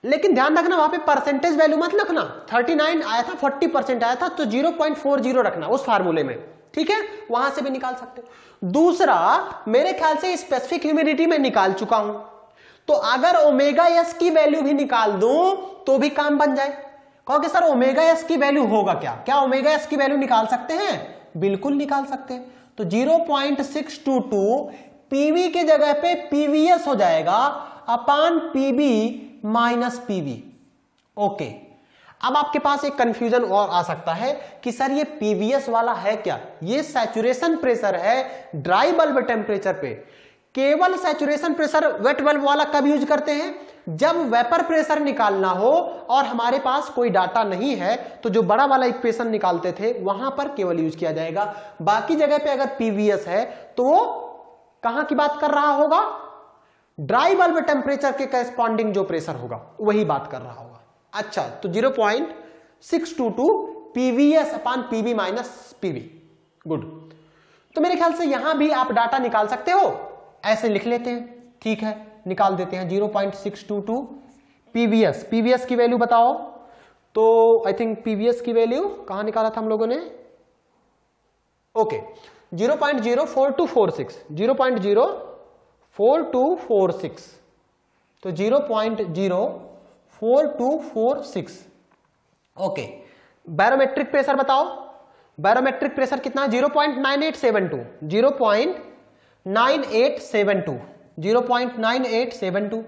लेकिन ध्यान रखना वहां पे परसेंटेज वैल्यू मत रखना, 39 आया था, 40% आया था, तो 0.40 रखना उस फार्मूले में। ठीक है, वहां से भी निकाल सकते हो। दूसरा, मेरे ख्याल से स्पेसिफिक ह्यूमिडिटी में निकाल चुका हूं, तो अगर ओमेगा एस की वैल्यू भी निकाल दूं तो भी काम बन जाए। कहोगे सर ओमेगा एस की वैल्यू होगा क्या? क्या ओमेगा एस की वैल्यू निकाल सकते हैं? बिल्कुल निकाल सकते हैं। तो 0.622 पीवी के जगह पे पीवीएस हो जाएगा अपान पीबी माइनस पीवी। ओके, अब आपके पास एक कंफ्यूजन और आ सकता है कि सर ये पीवीएस वाला है क्या? ये सैचुरेशन प्रेशर है ड्राई बल्ब टेम्परेचर पे। केवल सैचुरेशन प्रेशर वेट बल्ब वाला कब यूज करते हैं? जब वेपर प्रेशर निकालना हो और हमारे पास कोई डाटा नहीं है, तो जो बड़ा वाला इक्वेशन निकालते थे वहां पर केवल यूज किया जाएगा। बाकी जगह पे अगर पीवीएस है तो वो कहां की बात कर रहा होगा? ड्राई बल्ब टेम्परेचर के करेस्पॉन्डिंग जो प्रेशर होगा वही बात कर रहा होगा। अच्छा, तो 0.622 PVS upon PB minus PV. Good. तो मेरे ख्याल से यहां भी आप डाटा निकाल सकते हो, ऐसे लिख लेते हैं। ठीक है, निकाल देते हैं 0.622 पीवीएस। पीवीएस की वैल्यू बताओ, तो आई थिंक पीवीएस की वैल्यू कहां निकाला था हम लोगों ने? ओके, 0.04246, 0.04246, तो 0.04246। ओके, बैरोमेट्रिक प्रेशर बताओ, बैरोमेट्रिक प्रेशर कितना है? 0.9872, 0.9872, 0.9872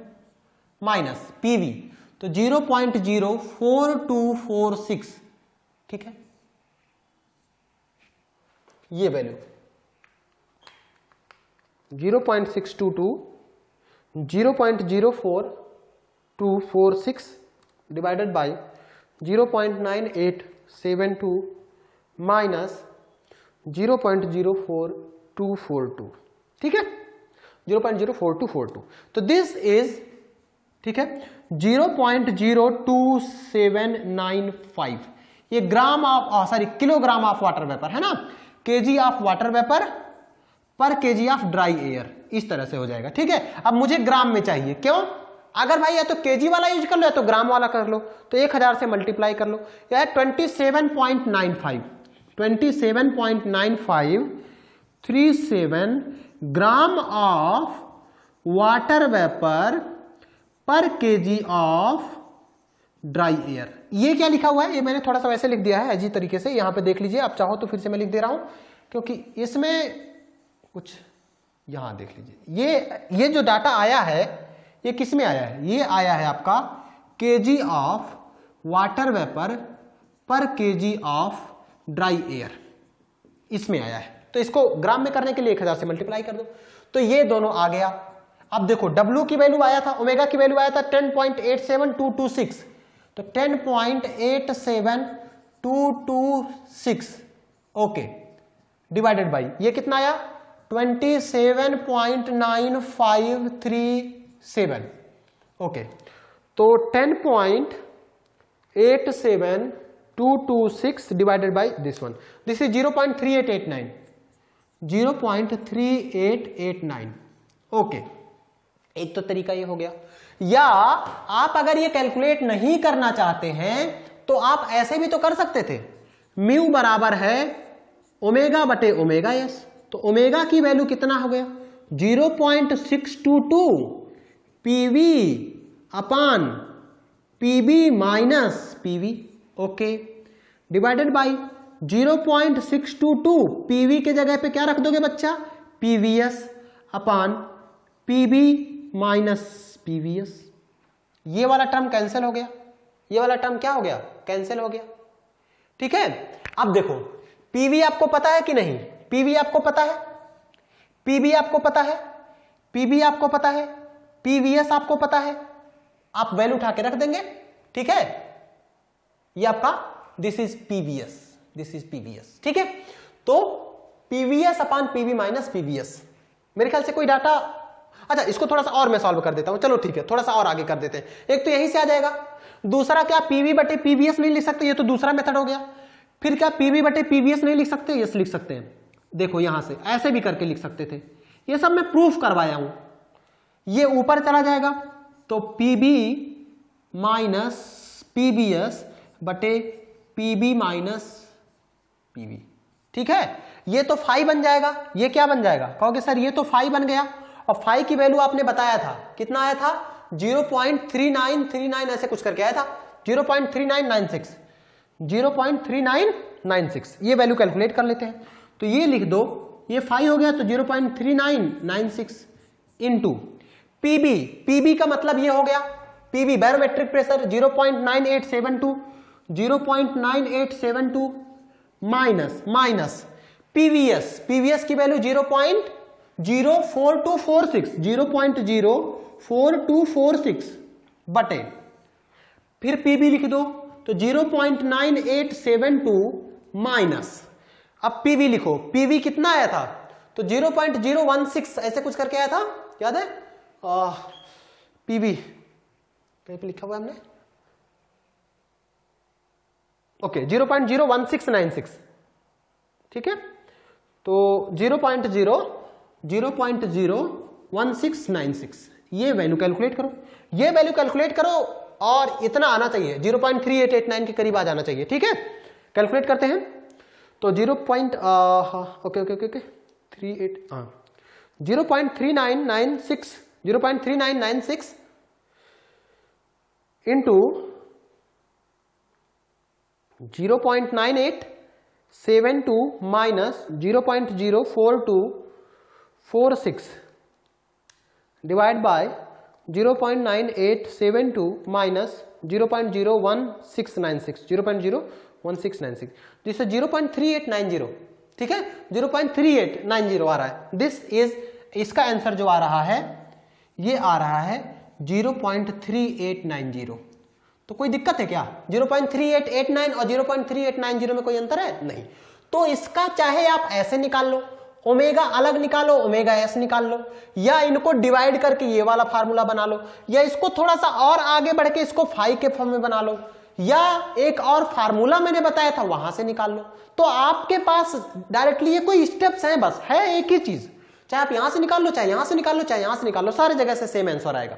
माइनस पीवी, तो 0.04246, ठीक है, ये वैल्यू 0.622, 0.04246 डिवाइडेड बाई 0.9872 माइनस 0.04242, ठीक है, 0.04242, तो दिस इज, ठीक है, 0.02795, ये gram of sorry kilogram of water vapour है ना, KG of water vapour per KG of dry air, इस तरह से हो जाएगा, ठीक है। अब मुझे ग्राम में चाहिए, क्यों? अगर भाई या तो केजी वाला यूज कर लो या तो ग्राम वाला कर लो, तो 1000 से मल्टीप्लाई कर लो, या 27.95 ग्राम of water vapour per KG of dry air. ये क्या लिखा हुआ है? ये मैंने थोड़ा सा वैसे लिख दिया है अजीब तरीके से, यहां पे देख लीजिए, आप चाहो तो फिर से मैं लिख दे रहा हूं, क्योंकि इसमें कुछ, यहां देख लीजिए, ये जो डाटा आया है ये किस में आया है? ये आया है आपका KG of water vapour per KG of dry air, इसमें आया है। तो इसको ग्राम में करने के लिए 1000 से मल्टीप्लाई कर दो, तो ये दोनों आ गया। अब देखो W की वैल्यू आया था, ओमेगा की वैल्यू आया था 10.87226, तो 10.87226, ओके, डिवाइडेड बाई ये कितना आया? 27.9537, ओके, तो 10.87226 divided by this one, this is 0.3889, 0.3889, okay. एक तो तरीका ये हो गया, या आप अगर ये कैलकुलेट नहीं करना चाहते हैं तो आप ऐसे भी तो कर सकते थे, म्यू बराबर है ओमेगा बटे ओमेगा एस, तो ओमेगा की वैल्यू कितना हो गया? 0.622 PV upon PB minus PV, okay, divided by 0.622 PV के जगह पे क्या रख दोगे बच्चा? PVS upon PB minus PVS, ये वाला टर्म कैंसिल हो गया, ये वाला टर्म क्या हो गया? कैंसिल हो गया, ठीक है। अब देखो पीवी आपको पता है कि नहीं? पीवी आपको पता है, पीबी आपको पता है, पीबी आपको पता है, पीवीएस आपको पता है, आप वैल्यू उठा के रख देंगे, ठीक है। ये आपका this is PVS, this is PVS, ठीक है। तो पीवीएस अपान पीवी माइनस पीवीएस, मेरे ख्याल से कोई डाटा, अच्छा इसको थोड़ा सा और मैं सॉल्व कर देता हूं, चलो ठीक है, थोड़ा सा और आगे कर देते हैं। एक तो यहीं से आ जाएगा, दूसरा क्या पीवी बटे पीवीएस नहीं लिख सकते? ये तो दूसरा मेथड हो गया। फिर क्या पीवी बटे पीवीएस नहीं लिख सकते? यस लिख सकते हैं, देखो यहां से ऐसे भी करके लिख सकते थे, ये सब मैं प्रूफ करवाया हूं। ये ऊपर चला जाएगा तो पीबी माइनस पीबीएस बटे पीबी माइनस पीवी, ठीक है। ये तो फाई बन जाएगा, ये क्या बन जाएगा? कहोगे सर ये तो फाई बन गया, और फाई की वैल्यू आपने बताया था, कितना आया था? 0.3939 ऐसे कुछ करके आया था, 0.3996, 0.3996, ये वैल्यू कैलकुलेट कर लेते हैं। तो ये लिख दो, ये फाई हो गया तो 0.3996 इंटू पीबी, पीबी का मतलब ये हो गया PB barometric pressure 0.9872, 0.9872 minus minus PVS, PVS की वैल्यू 0.04246, 0.04246 बटे, फिर पीबी लिख दो तो 0.9872 माइनस, अब पीवी लिखो, पीवी कितना आया था? तो 0.016 ऐसे कुछ करके आया था, याद है? पीवी कहीं पे लिखा हुआ है हमने, ओके 0.01696, ठीक है। तो 0.01696 ये वैल्यू कैलकुलेट करो, ये वैल्यू कैलकुलेट करो और इतना आना चाहिए, 0.3889 के करीब आ जाना चाहिए, ठीक है। कैलकुलेट करते हैं तो 0.3996 into 0.9872 minus 0.04246 divide by 0.9872 minus 0.01696 जिससे 0.3890, ठीक है, 0.3890 आ रहा है। दिस इज, इसका आंसर जो आ रहा है ये आ रहा है 0.3890। तो कोई दिक्कत है क्या? 0.3889 और 0.3890 में कोई अंतर है? नहीं। तो इसका चाहे आप ऐसे निकाल लो, ओमेगा अलग निकालो, ओमेगा एस निकाल लो, या इनको डिवाइड करके ये वाला फार्मूला बना लो, या इसको थोड़ा सा और आगे बढ़ के इसको फाई के फॉर्म में बना लो, या एक और फार्मूला मैंने बताया था वहां से निकाल लो। तो आपके पास डायरेक्टली ये कोई स्टेप्स हैं, बस है एक ही चीज, चाहे आप यहां से निकाल लो, चाहे यहां से निकाल लो, चाहे यहां से निकाल लो, सारी जगह से सेम आंसर आएगा।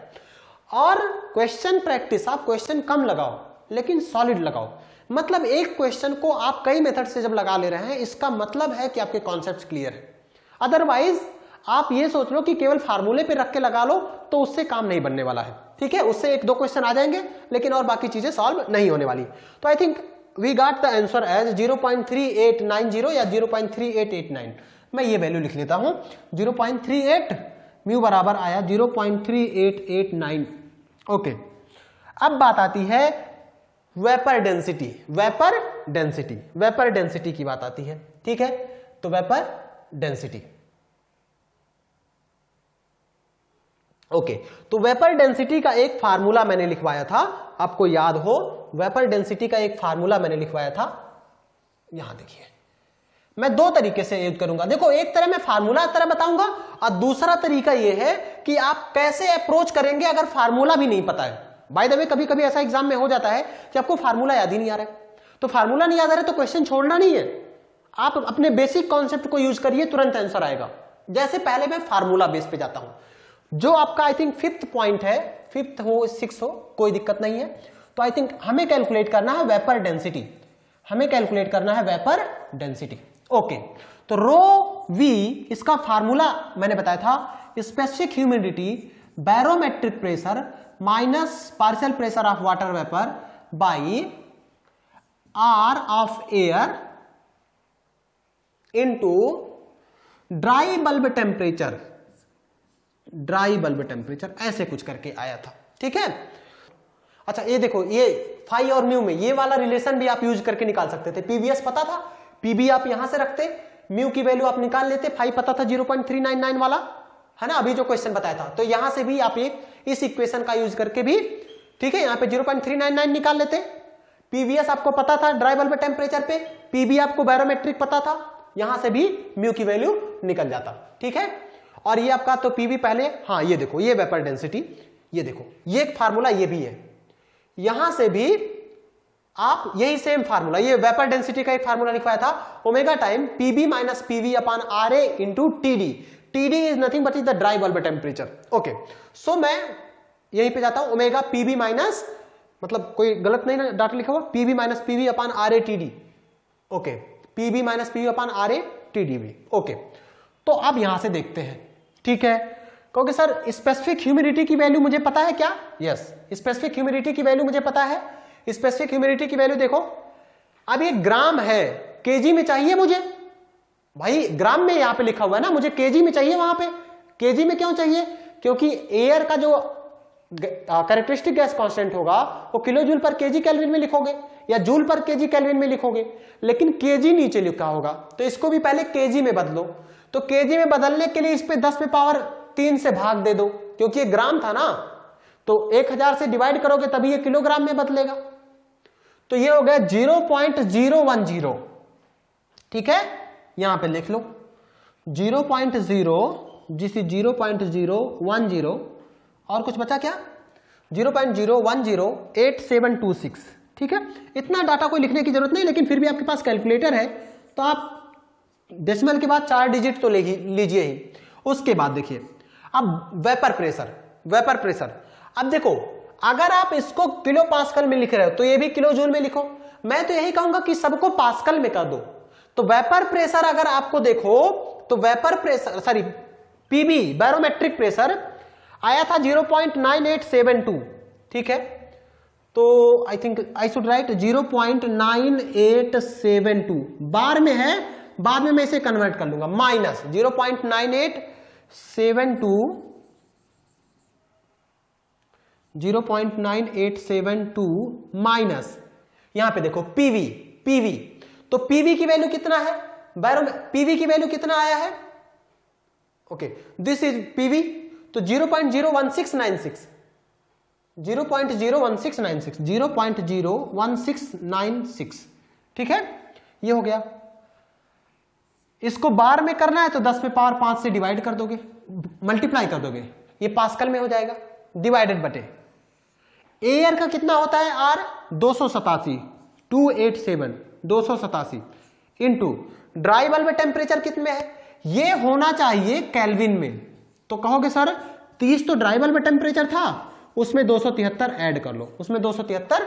और क्वेश्चन प्रैक्टिस, आप क्वेश्चन कम लगाओ लेकिन सॉलिड लगाओ। मतलब एक क्वेश्चन को आप कई मेथड से जब लगा ले रहे हैं, इसका मतलब है कि आपके कॉन्सेप्ट्स क्लियर है। अदरवाइज आप ये सोच लो कि केवल फार्मूले पे रख के लगा लो, तो उससे काम नहीं बनने वाला है, ठीक है। उससे एक दो क्वेश्चन आ जाएंगे लेकिन और बाकी चीजें सॉल्व नहीं होने वाली। तो I think we got the answer as 0.3890 या 0.3889। मैं ये वैल्यू लिख लेता हूं, 0.38, म्यू बराबर आया 0.3889। ओके, अब बात आती है vapour density. Vapour density, vapour density की बात आती है, ठीक है। तो वेपर डेंसिटी, ओके, तो वेपर डेंसिटी का एक फार्मूला मैंने लिखवाया था, आपको याद हो, वेपर डेंसिटी का एक फार्मूला मैंने लिखवाया था। यहां देखिए, मैं दो तरीके से यूज करूंगा। देखो, एक तरह मैं फार्मूला तरह बताऊंगा और दूसरा तरीका यह है कि आप कैसे अप्रोच करेंगे अगर फार्मूला भी नहीं पता है। बाय द वे, कभी कभी ऐसा एग्जाम में हो जाता है कि आपको फार्मूला याद ही नहीं आ रहा है। तो फार्मूला नहीं याद आ रहा है तो क्वेश्चन छोड़ना नहीं है, आप अपने बेसिक कॉन्सेप्ट को यूज करिए, तुरंत आंसर आएगा। जैसे पहले मैं फार्मूला बेस पे जाता हूं, जो आपका आई थिंक 5th पॉइंट है, 5th हो 6th हो, कोई दिक्कत नहीं है। तो आई थिंक हमें कैलकुलेट करना है वेपर डेंसिटी, हमें कैलकुलेट करना है वेपर डेंसिटी। ओके, तो रो वी, इसका फार्मूला मैंने बताया था, specific humidity barometric pressure minus partial pressure of water vapour by R of air into dry bulb temperature, dry bulb temperature, ऐसे कुछ करके आया था, ठीक है। अच्छा, ये देखो, ये फाई और म्यू में ये वाला रिलेशन भी आप यूज करके निकाल सकते थे। पीवीएस पता था, पीबी आप यहां से रखते, म्यू की वैल्यू आप निकाल लेते, फाई पता था 0.399 वाला, है ना, अभी जो क्वेश्चन बताया था। तो यहां से भी आप एक इस इक्वेशन का यूज करके भी, ठीक है, यहां पे 0.399 निकाल लेते। पीवीएस आपको पता था ड्राई बल्ब टेम्परेचर पे, पीबी आपको बैरोमेट्रिक पता था, यहां से भी म्यू की वैल्यू निकल जाता, ठीक है। और ये आपका तो पीबी पहले, हाँ ये देखो, ये वेपर डेंसिटी, ये देखो, ये एक फार्मूला ये भी है, यहां से भी आप यही सेम फार्मूला, ये वेपर डेंसिटी का एक फार्मूला लिखवाया था, omega time PB minus PV upon R A into TD. TD is nothing but is the dry bulb temperature. Okay, so मैं यहीं पे जाता हूं, ओमेगा पीबी माइनस, मतलब कोई गलत नहीं ना डाटा लिखा हुआ, PB minus PV upon R A TD. Okay, PB minus PV upon R A TD भी। ओके, तो अब यहां से देखते हैं, ठीक है। क्योंकि सर स्पेसिफिक ह्यूमिडिटी की वैल्यू मुझे पता है क्या? यस, स्पेसिफिक ह्यूमिडिटी की वैल्यू मुझे पता है। स्पेसिफिक ह्यूमिडिटी की वैल्यू देखो, अब ये ग्राम है, केजी में चाहिए मुझे, भाई ग्राम में यहां पे लिखा हुआ है ना, मुझे केजी में चाहिए, वहां पे केजी में क्यों चाहिए? क्योंकि एयर का जो कैरेक्टरिस्टिक गैस कांस्टेंट होगा वो किलो जूल पर केजी केल्विन में लिखोगे या जूल पर केजी केल्विन में लिखोगे, लेकिन केजी नीचे लिखा होगा, तो इसको भी पहले केजी में बदलो। तो केजी में बदलने के लिए इस पे 10 पे पावर 3 से भाग दे दो, क्योंकि ये ग्राम था ना, तो 1000 से डिवाइड करोगे तभी ये किलोग्राम में बदलेगा। तो ये हो गया 0.010, ठीक है, यहां पे लिख लो 0.0, जिस 0.010, और कुछ बचा क्या? 0.0108726, ठीक है। इतना डाटा कोई लिखने की जरूरत नहीं, लेकिन फिर भी आपके पास कैलकुलेटर है तो आप डेसिमल के बाद 4 डिजिट तो लीजिए ही। उसके बाद देखिए, अब वेपर प्रेशर, वेपर प्रेशर, अब देखो अगर आप इसको किलो पास्कल में लिख रहे हो तो ये भी किलो जूल में लिखो। मैं तो यही कहूंगा कि सबको पास्कल में कर दो। तो वेपर प्रेशर अगर आपको देखो तो vapour pressure, sorry PB barometric pressure आया था 0.9872, ठीक है। तो I think I should write 0.9872 bar में है, बाद में मैं इसे कन्वर्ट कर लूंगा, माइनस 0.9872 माइनस यहां पे देखो पीवी, तो पीवी की वैल्यू कितना है, पीवी की वैल्यू कितना आया है, ओके दिस इज पीवी, तो 0.01696 0.01696 ठीक है, ये हो गया। इसको बार में करना है तो 10 पे पावर 5 से डिवाइड कर दोगे, मल्टीप्लाई कर दोगे, ये पास्कल में हो जाएगा, डिवाइडेड बटे एयर का कितना होता है आर 287 287 इंटू ड्राई बल्ब में टेम्परेचर कितने है, ये होना चाहिए केल्विन में, तो कहोगे सर 30 तो ड्राई बल्ब में टेम्परेचर था, उसमें 273 ऐड कर लो, उसमें 273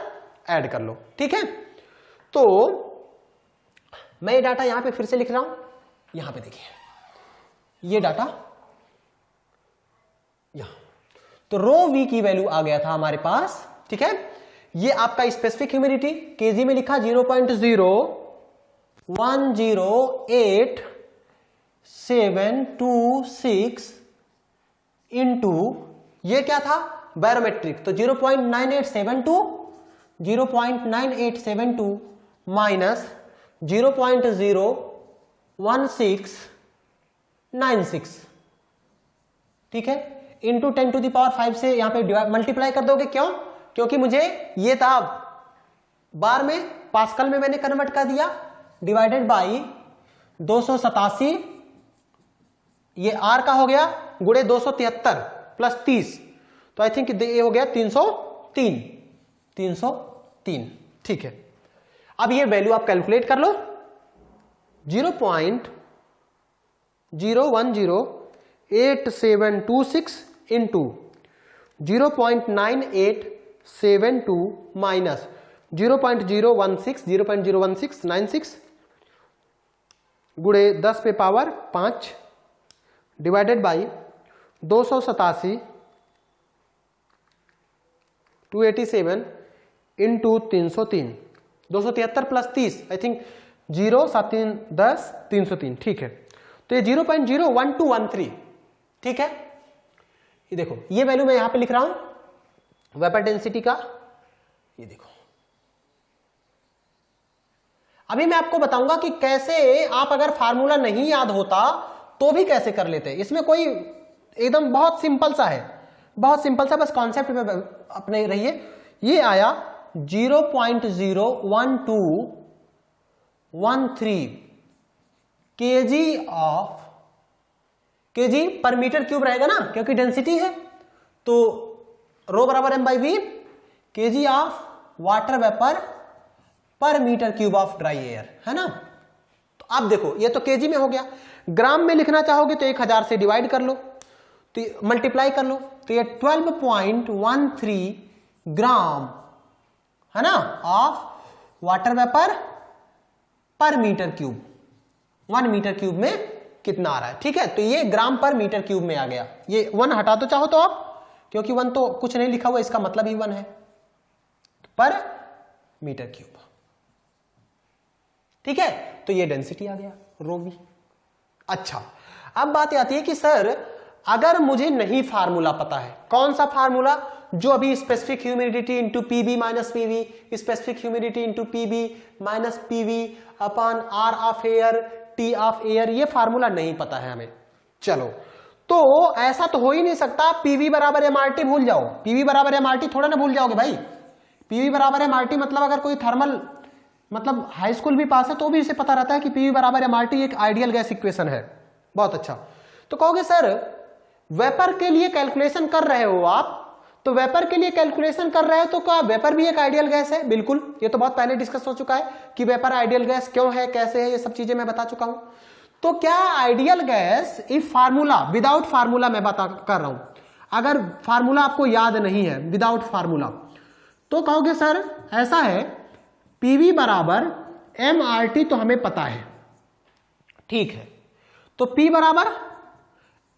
ऐड कर लो, ठीक है। तो मैं ये डाटा यहां पे फिर से लिख रहा हूं, यहां पे देखिए ये डाटा यहां, तो रो वी की वैल्यू आ गया था हमारे पास, ठीक है। ये आपका स्पेसिफिक ह्यूमिडिटी केजी में लिखा 0.0108726 इंटू ये क्या था बैरोमेट्रिक, तो 0.9872 माइनस 0.01696 ठीक है, इंटू 10 टू द पावर 5 से यहां पे मल्टीप्लाई कर दोगे, क्यों, क्योंकि मुझे ये था बार में, पास्कल में मैंने कन्वर्ट कर दिया, डिवाइडेड बाई 287, ये आर का हो गया गुणे 273 प्लस 30, तो आई थिंक ये हो गया 303 ठीक है। अब ये वैल्यू आप कैलकुलेट कर लो, 0.0108726 इंटू 0.9872 माइनस 0.01696 गुणे 10 पे power 5 divided by 287 287 into 303 273 plus 30 I think 0 7 3 10 303 ठीक है, तो ये 0.01213 ठीक है। ये देखो ये वैल्यू मैं यहां पे लिख रहा हूं वेपर डेंसिटी का, ये देखो। अभी मैं आपको बताऊंगा कि कैसे आप अगर फार्मूला नहीं याद होता तो भी कैसे कर लेते हैं, इसमें कोई एकदम बहुत सिंपल सा है, बहुत सिंपल सा, बस कॉन्सेप्ट में अपने रहिए। ये आया 0.01213 केजी पर मीटर क्यूब रहेगा ना, क्योंकि डेंसिटी है, तो रो बराबर M by V, KG of water vapour per metre cube of dry air, है ना। तो आप देखो ये तो केजी में हो गया, ग्राम में लिखना चाहोगे तो 1000 से डिवाइड कर लो, तो मल्टीप्लाई कर लो, तो ये 12.13 ग्राम है ना of water vapour per metre cube, 1 metre cube में कितना आ रहा है, ठीक है। तो ये ग्राम पर मीटर क्यूब में आ गया, ये 1 हटा दो चाहो तो आप, क्योंकि 1 तो कुछ नहीं लिखा हुआ, इसका मतलब ही 1 है पर मीटर क्यूब, ठीक है। तो ये डेंसिटी आ गया रो वी। अच्छा अब बात आती है कि सर अगर मुझे नहीं फार्मूला पता है, कौन सा फार्मूला, जो अभी specific humidity into PB minus PV, specific humidity into PB minus PV upon R of air T of air, ये फार्मूला नहीं पता है हमें। चलो तो ऐसा तो हो ही नहीं सकता पीवी बराबर एमआरटी भूल जाओ, पीवी बराबर एमआरटी थोड़ा ना भूल जाओगे भाई, पीवी बराबर एमआरटी मतलब अगर कोई थर्मल मतलब हाई स्कूल भी पास है तो भी इसे पता रहता है कि पीवी बराबर एमआरटी एक आइडियल गैस इक्वेशन है। बहुत अच्छा, तो कहोगे सर वेपर के लिए कैलकुलेशन कर रहे हो आप, तो वेपर के लिए कैलकुलेशन कर रहे हो तो क्या वेपर भी एक आइडियल गैस है? बिल्कुल, ये तो बहुत पहले डिस्कस हो चुका है कि वेपर आइडियल गैस क्यों है, कैसे है, ये सब चीजें मैं बता चुका हूं। तो क्या ideal gas if formula, without formula मैं बता कर रहा हूं, अगर फार्मूला आपको याद नहीं है विदाउट फार्मूला, तो कहोगे सर ऐसा है पीवी बराबर एम आर टी तो हमें पता है, ठीक है, तो पी बराबर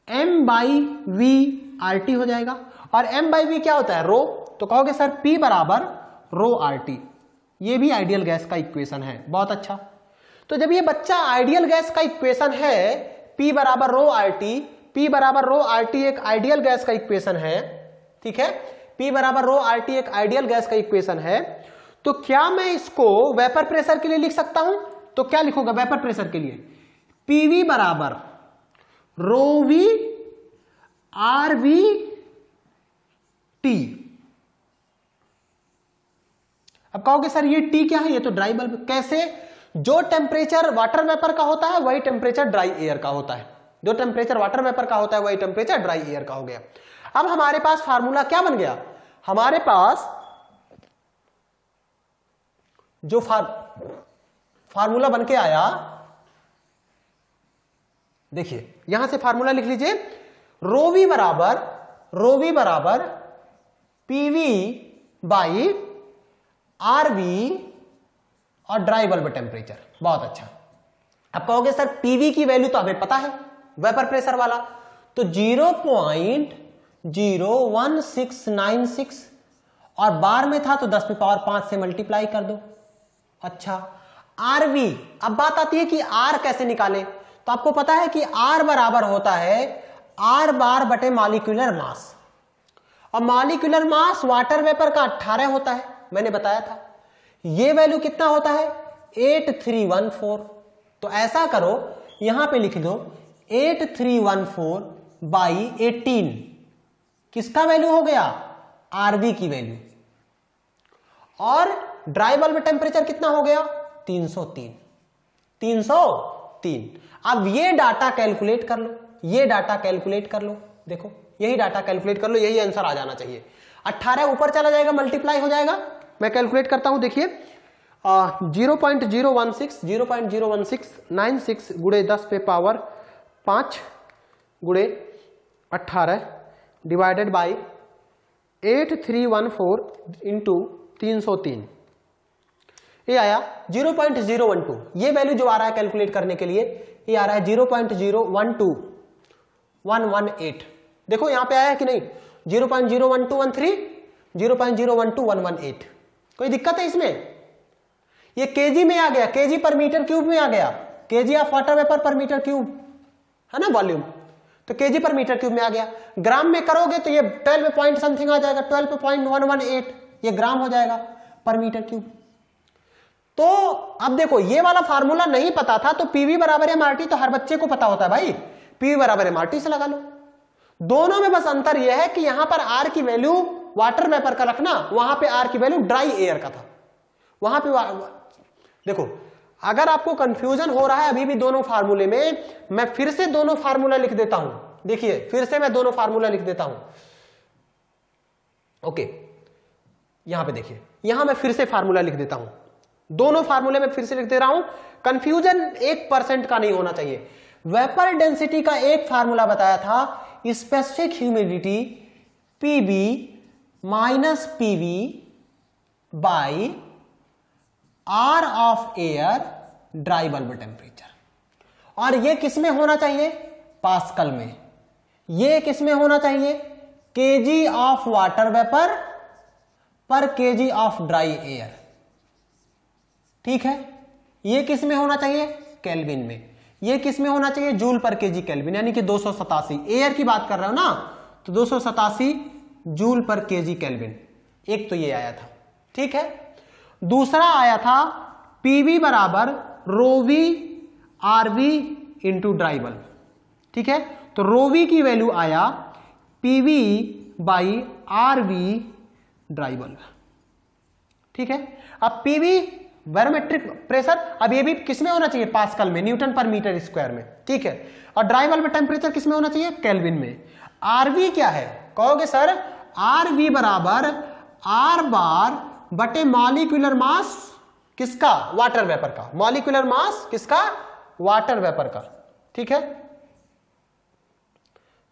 M by V R T हो जाएगा, और एम बाई वी क्या होता है रो, तो कहोगे सर पी बराबर रो आर टी, ये भी आइडियल गैस का इक्वेशन है। बहुत अच्छा। तो जब ये बच्चा आइडियल गैस का इक्वेशन है, P बराबर रो आर टी, P बराबर रो आर टी एक आइडियल गैस का इक्वेशन है, ठीक है, P बराबर रो आर टी एक आइडियल गैस का इक्वेशन है, तो क्या मैं इसको वेपर प्रेशर के लिए लिख सकता हूं? तो क्या लिखूंगा वेपर प्रेशर के लिए? PV बराबर रो वी आर वी टी। अब कहोगे सर ये टी क्या है? ये तो ड्राई बल्ब। कैसे? जो टेम्परेचर वाटर वेपर का होता है वही टेम्परेचर ड्राई एयर का होता है। जो टेम्परेचर वाटर वेपर का होता है वही टेम्परेचर ड्राई एयर का हो गया। अब हमारे पास फार्मूला क्या बन गया? हमारे पास जो फार्मूला बन के आया, देखिए यहां से फार्मूला लिख लीजिए, रो वी बराबर पीवी बाई आर वी और ड्राई बल्ब टेम्परेचर। बहुत अच्छा। अब कहोगे सर पीवी की वैल्यू तो हमें पता है वेपर प्रेशर वाला, तो 0.01696 और बार में था तो 10 की पावर 5 से मल्टीप्लाई कर दो। अच्छा, आरवी। अब बात आती है कि आर कैसे निकालें, तो आपको पता है कि आर बराबर होता है आर बार बटे मॉलिक्यूलर मास, और मॉलिक्यूलर मास वाटर वेपर का 18 होता है, मैंने बताया था। ये वैल्यू कितना होता है? 8314। तो ऐसा करो, यहां पे लिख दो 8314 बाई 18, किसका वैल्यू हो गया? आरवी की वैल्यू। और ड्राई बल्ब टेम्परेचर कितना हो गया? 303। 303। अब ये डाटा कैलकुलेट कर लो, ये डाटा कैलकुलेट कर लो, देखो यही डाटा कैलकुलेट कर लो, यही आंसर आ जाना चाहिए। 18 ऊपर चला जाएगा, मल्टीप्लाई हो जाएगा। मैं कैलकुलेट करता हूं, देखिए 0.016 गुणे 10 पे पावर 5 गुणे 18 डिवाइडेड बाई 8314 इंटू 303, ये आया 0.012। ये वैल्यू जो आ रहा है कैलकुलेट करने के लिए, ये आ रहा है 0.012118। देखो यहां पे आया है कि नहीं? 0.01213, 0.01218। कोई दिक्कत है इसमें? ये केजी में आ गया, केजी पर मीटर क्यूब में आ गया, KG of water vapour per metre cube है ना वॉल्यूम, तो केजी पर मीटर क्यूब में आ गया। ग्राम में करोगे तो ये 12 पॉइंट समथिंग आ जाएगा, 12.118, ये ग्राम हो जाएगा पर मीटर क्यूब। तो अब देखो ये वाला फार्मूला नहीं पता था, तो पीवी बराबर एमआरटी तो हर बच्चे को पता होता है भाई, पीवी बराबर एमआरटी से लगा लो। दोनों में बस अंतर यह है कि यहां पर आर की वैल्यू वाटर वेपर का रखना, वहां पे आर की वैल्यू ड्राई एयर का था। वहां पे देखो, अगर आपको कंफ्यूजन हो रहा है अभी भी दोनों फार्मूले में, मैं फिर से दोनों फार्मूला लिख देता हूं। देखिए फिर से मैं दोनों फार्मूला लिख देता हूं। ओके, यहां पे देखिए, यहां मैं फिर से फार्मूला लिख देता हूं, दोनों फार्मूले में फिर से लिख दे रहा हूं। कंफ्यूजन 1% का नहीं होना चाहिए। वेपर डेंसिटी का एक फार्मूला बताया था, specific humidity PB minus PV by R of air dry bulb temperature, और ये किसमें होना चाहिए? पास्कल में। ये किसमें होना चाहिए? KG of water vapour per KG of dry air, ठीक है। ये किसमें होना चाहिए? केल्विन में। ये किसमें होना चाहिए? जूल पर केजी केल्विन, यानी कि 287। एयर की बात कर रहे हो ना, तो 287 जूल पर केजी केल्विन। एक तो ये आया था, ठीक है। दूसरा आया था पीवी बराबर rho V RV into dry bulb, ठीक है। तो रोवी की वैल्यू आया PV by RV dry bulb, ठीक है। अब पीवी बैरोमेट्रिक प्रेशर, अब ये भी किसमें होना चाहिए? पास्कल में, न्यूटन पर मीटर स्क्वायर में, ठीक है। और ड्राई बल्ब टेम्परेचर किसमें होना चाहिए? केल्विन में। आरवी क्या है? कहोगे सर आरवी बराबर आर बार बटे मॉलिक्यूलर मास किसका? वाटर वेपर का। मॉलिक्यूलर मास किसका? वाटर वेपर का, ठीक है।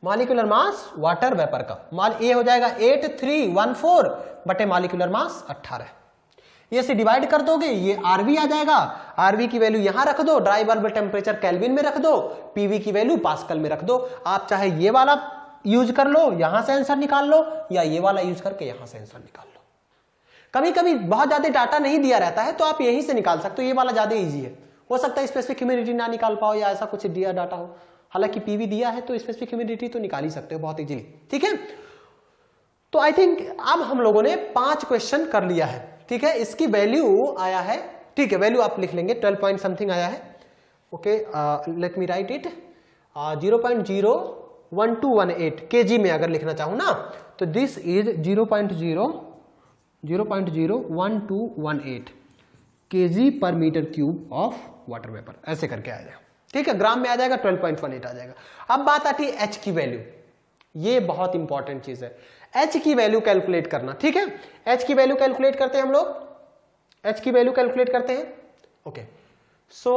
मॉलिक्यूलर मास वाटर वेपर का, ये हो जाएगा 8314 बटे मॉलिक्यूलर मास 18। ये से डिवाइड कर दोगे, ये आरवी आ जाएगा। आरवी की वैल्यू यहां रख दो, ड्राई बल्ब टेम्परेचर केल्विन में रख दो, पीवी की वैल्यू पास्कल में रख दो। आप चाहे ये वाला यूज कर लो, यहां से आंसर निकाल लो, या ये वाला यूज करके यहां से आंसर निकाल लो। कभी कभी बहुत ज्यादा डाटा नहीं दिया रहता है तो आप यहीं से निकाल सकते हो, ये वाला ज्यादा इजी है। हो सकता है स्पेसिफिक ह्यूमिडिटी ना निकाल पाओ या ऐसा कुछ दिया डाटा हो, हालांकि पीवी दिया है तो स्पेसिफिक ह्यूमिडिटी तो निकाल ही सकते हो बहुत इजीली, ठीक है। तो आई थिंक अब हम लोगों ने 5 क्वेश्चन कर लिया है, ठीक है। इसकी वैल्यू आया है, ठीक है, वैल्यू आप लिख लेंगे 12 पॉइंट समथिंग आया है, okay, let me write it, 0.01218 kg में अगर लिखना चाहूं ना तो this is 0.01218 kg per metre cube of water vapour, ऐसे करके आ जाएगा, ठीक है। ग्राम में आ जाएगा 12.18 आ जाएगा। अब बात आती है एच की वैल्यू, ये बहुत इंपॉर्टेंट चीज है, एच की वैल्यू कैलकुलेट करना, ठीक है। एच की वैल्यू कैलकुलेट करते हैं हम लोग, एच की वैल्यू कैलकुलेट करते हैं, ओके। सो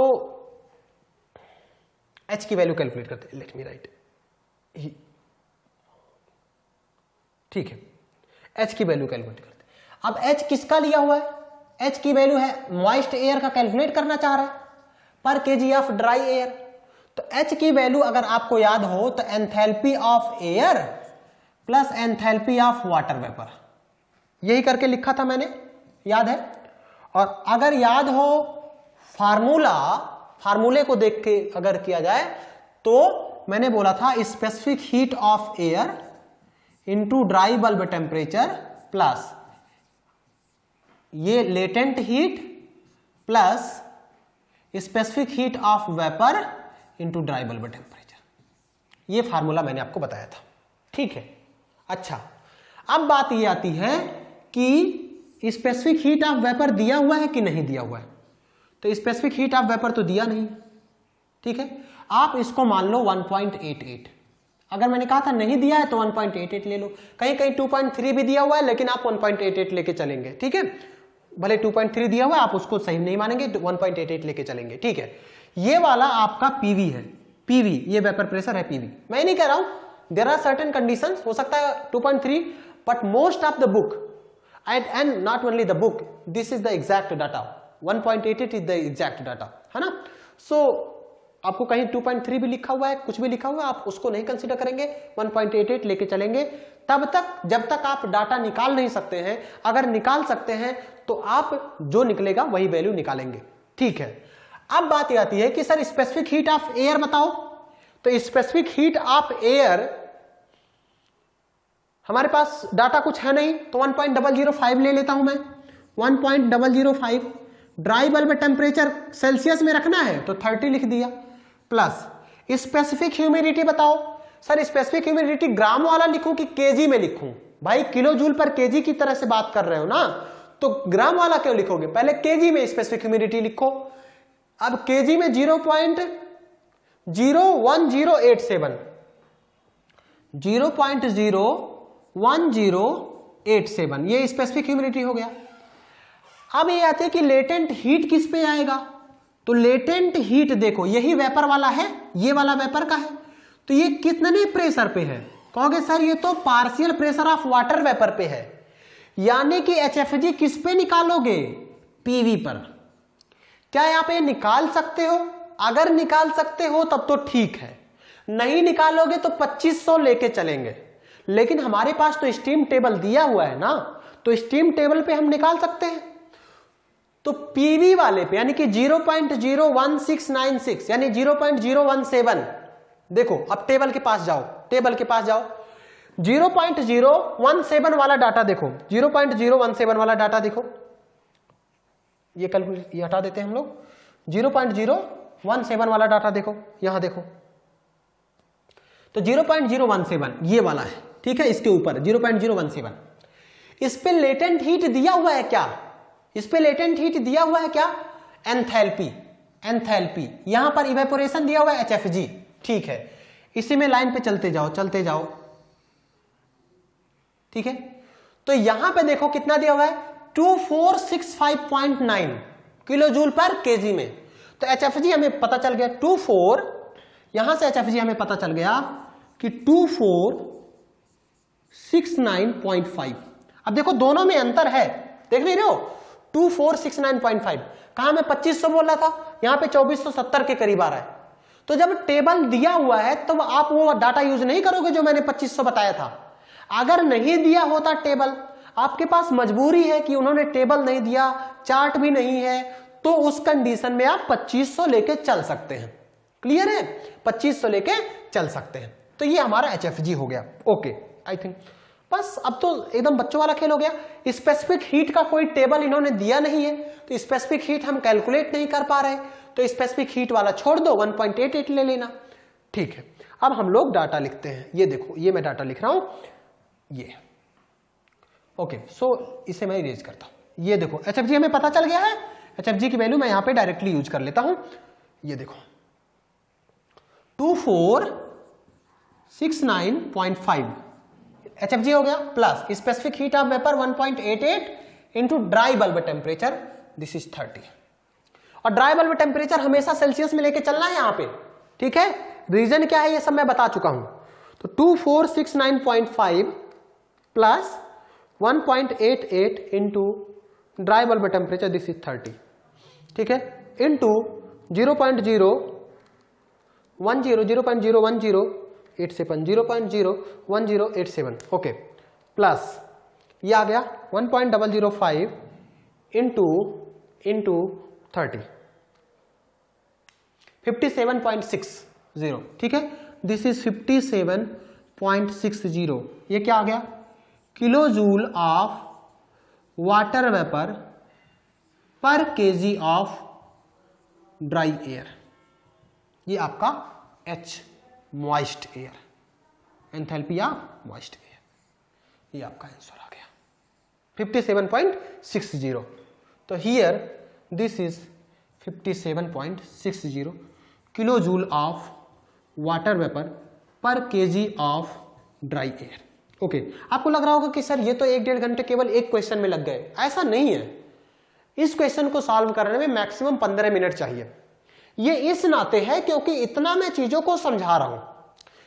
एच की वैल्यू कैलकुलेट करते हैं, लेट मी राइट, ठीक है, एच की वैल्यू कैलकुलेट करते हैं। अब एच किसका लिया हुआ है, एच की वैल्यू है मॉइस्ट एयर का कैलकुलेट करना चाह रहा है पर केजी ऑफ ड्राई एयर। तो एच की वैल्यू अगर आपको याद हो तो enthalpy of air plus enthalpy of water vapour, यही करके लिखा था मैंने, याद है। और अगर याद हो फार्मूले को देख के अगर किया जाए तो मैंने बोला था specific heat of air into dry bulb temperature plus ये latent heat plus specific heat of vapour into dry bulb temperature, ये फार्मूला मैंने आपको बताया था, ठीक है। अच्छा, अब बात ये आती है कि स्पेसिफिक हीट ऑफ वेपर दिया हुआ है कि नहीं दिया हुआ है। तो स्पेसिफिक हीट ऑफ वेपर तो दिया नहीं, ठीक है। आप इसको मान लो 1.88, अगर मैंने कहा था नहीं दिया है तो 1.88 ले लो, कहीं कहीं 2.3 भी दिया हुआ है लेकिन आप 1.88 लेके चलेंगे, ठीक है। भले 2.3 दिया हुआ है आप उसको सही नहीं मानेंगे, 1.88 लेके चलेंगे, ठीक है। ये वाला आपका पीवी है, पीवी ये वेपर प्रेशर है, पीवी। मैं नहीं कह रहा हूं, देयर आर सर्टेन कंडीशंस, हो सकता है 2.3, but most of the book and not only the book, this is the exact data, 1.88 is the exact data, है ना। सो आपको कहीं 2.3 भी लिखा हुआ है, कुछ भी लिखा हुआ है, आप उसको नहीं कंसीडर करेंगे, 1.88 लेके चलेंगे तब तक जब तक आप डाटा निकाल नहीं सकते हैं। अगर निकाल सकते हैं तो आप जो निकलेगा वही वैल्यू निकालेंगे, ठीक है। अब बात यह आती है कि sir specific heat of air बताओ, तो स्पेसिफिक हीट ऑफ एयर हमारे पास डाटा कुछ है नहीं, तो 1.005 ले लेता हूं मैं, 1.005। ड्राई बल्ब टेम्परेचर सेल्सियस में रखना है तो 30 लिख दिया, प्लस स्पेसिफिक ह्यूमिडिटी बताओ, सर स्पेसिफिक ह्यूमिडिटी ग्राम वाला लिखूं कि केजी में लिखूं, भाई किलो जूल पर केजी की तरह से बात कर रहे हो ना, तो ग्राम वाला क्यों लिखोगे, पहले केजी में स्पेसिफिक ह्यूमिडिटी लिखो। अब केजी में 0.01087, 0.01087 ये स्पेसिफिक ह्यूमिडिटी हो गया। अब ये आते हैं कि लेटेंट हीट किस पे आएगा, तो लेटेंट हीट देखो यही वेपर वाला है, ये वाला वेपर का है, तो ये कितने प्रेशर पे है, कहोगे सर ये तो partial pressure of water vapour पे है, यानी कि एचएफजी किस पे निकालोगे, पीवी पर। क्या यहां पे निकाल सकते हो, अगर निकाल सकते हो तब तो ठीक है, नहीं निकालोगे तो 2500 लेके चलेंगे, लेकिन हमारे पास तो स्टीम टेबल दिया हुआ है ना, तो स्टीम टेबल पे हम निकाल सकते हैं। तो पीवी वाले पे यानी कि 0.01696 यानी 0.017, देखो अब टेबल के पास जाओ, टेबल के पास जाओ, 0.017 वाला डाटा देखो, 0.017 वाला डाटा देखो, ये कैलकुलेट ये हटा देते हैं हम लोग, 0.017 वाला डाटा देखो, यहां देखो, तो 0.017 ये वाला है, ठीक है। इसके ऊपर 0.017, इस पे लेटेंट हीट दिया हुआ है क्या, इस पे लेटेंट हीट दिया हुआ है क्या, एंथैल्पी, एंथैल्पी, यहां पर इवेपोरेशन दिया हुआ है एचएफजी, ठीक है। इसी में लाइन पे चलते जाओ, चलते जाओ, ठीक है। तो यहां पे देखो कितना दिया हुआ है, 2465.9 किलो जूल पर केजी में, तो एचएफजी हमें पता चल गया 24, यहां से एचएफजी हमें पता चल गया कि 2469.5। अब देखो दोनों में अंतर है, देख नहीं रहे हो, 2469.5, कहां मैं 2500 बोल रहा था, यहां पे 2470 के करीब आ रहा है। तो जब टेबल दिया हुआ है तो आप वो डाटा यूज नहीं करोगे जो मैंने 2500 बताया था। अगर नहीं दिया होता टेबल, आपके पास मजबूरी है कि उन्होंने टेबल नहीं दिया, चार्ट भी नहीं है, तो उस कंडीशन में आप 2500 लेके चल सकते हैं। क्लियर है? 2500 लेके चल सकते हैं। तो ये हमारा HFG हो गया। ओके, आई थिंक बस अब तो एकदम बच्चों वाला खेल हो गया। स्पेसिफिक हीट का कोई टेबल इन्होंने दिया नहीं है, तो स्पेसिफिक हीट हम कैलकुलेट नहीं कर पा रहे, तो स्पेसिफिक हीट वाला छोड़ दो, 1.88 ले लेना। ठीक है, अब हम लोग डाटा लिखते हैं। ये देखो, ये मैं डाटा लिख रहा हूं, ये ओके। सो इसे मैं इरेज करता हूं। ये देखो HFG हमें पता चल गया है। HFG की वैल्यू मैं यहां पे डायरेक्टली यूज कर लेता हूं। ये देखो 2469.5 HFG हो गया, plus specific heat of vapour 1.88 into dry bulb temperature, this is 30। और ड्राई बल्ब टेम्परेचर हमेशा सेल्सियस में लेके चलना है यहां पे। ठीक है, रीजन क्या है ये सब मैं बता चुका हूं। तो 2469.5 plus 1.88 into dry bulb temperature, this is 30। ठीक है, इंटू 0.01087 ओके, प्लस ये आ गया 1.005 इंटू 30, 57.60। ठीक है, दिस इज 57.60। ये क्या आ गया? Kilo joule of water vapour per KG of dry air. ये आपका H moist air, enthalpy of moist air, ये आपका आंसर आ गया 57.60। तो here this is 57.60 kilo joule of water vapour per KG of dry air. Okay, आपको लग रहा होगा कि सर ये तो 1-1.5 घंटे केवल एक क्वेश्चन में लग गए। ऐसा नहीं है, इस क्वेश्चन को सॉल्व करने में मैक्सिमम 15 मिनट चाहिए। ये इस नाते है क्योंकि इतना मैं चीजों को समझा रहा हूं।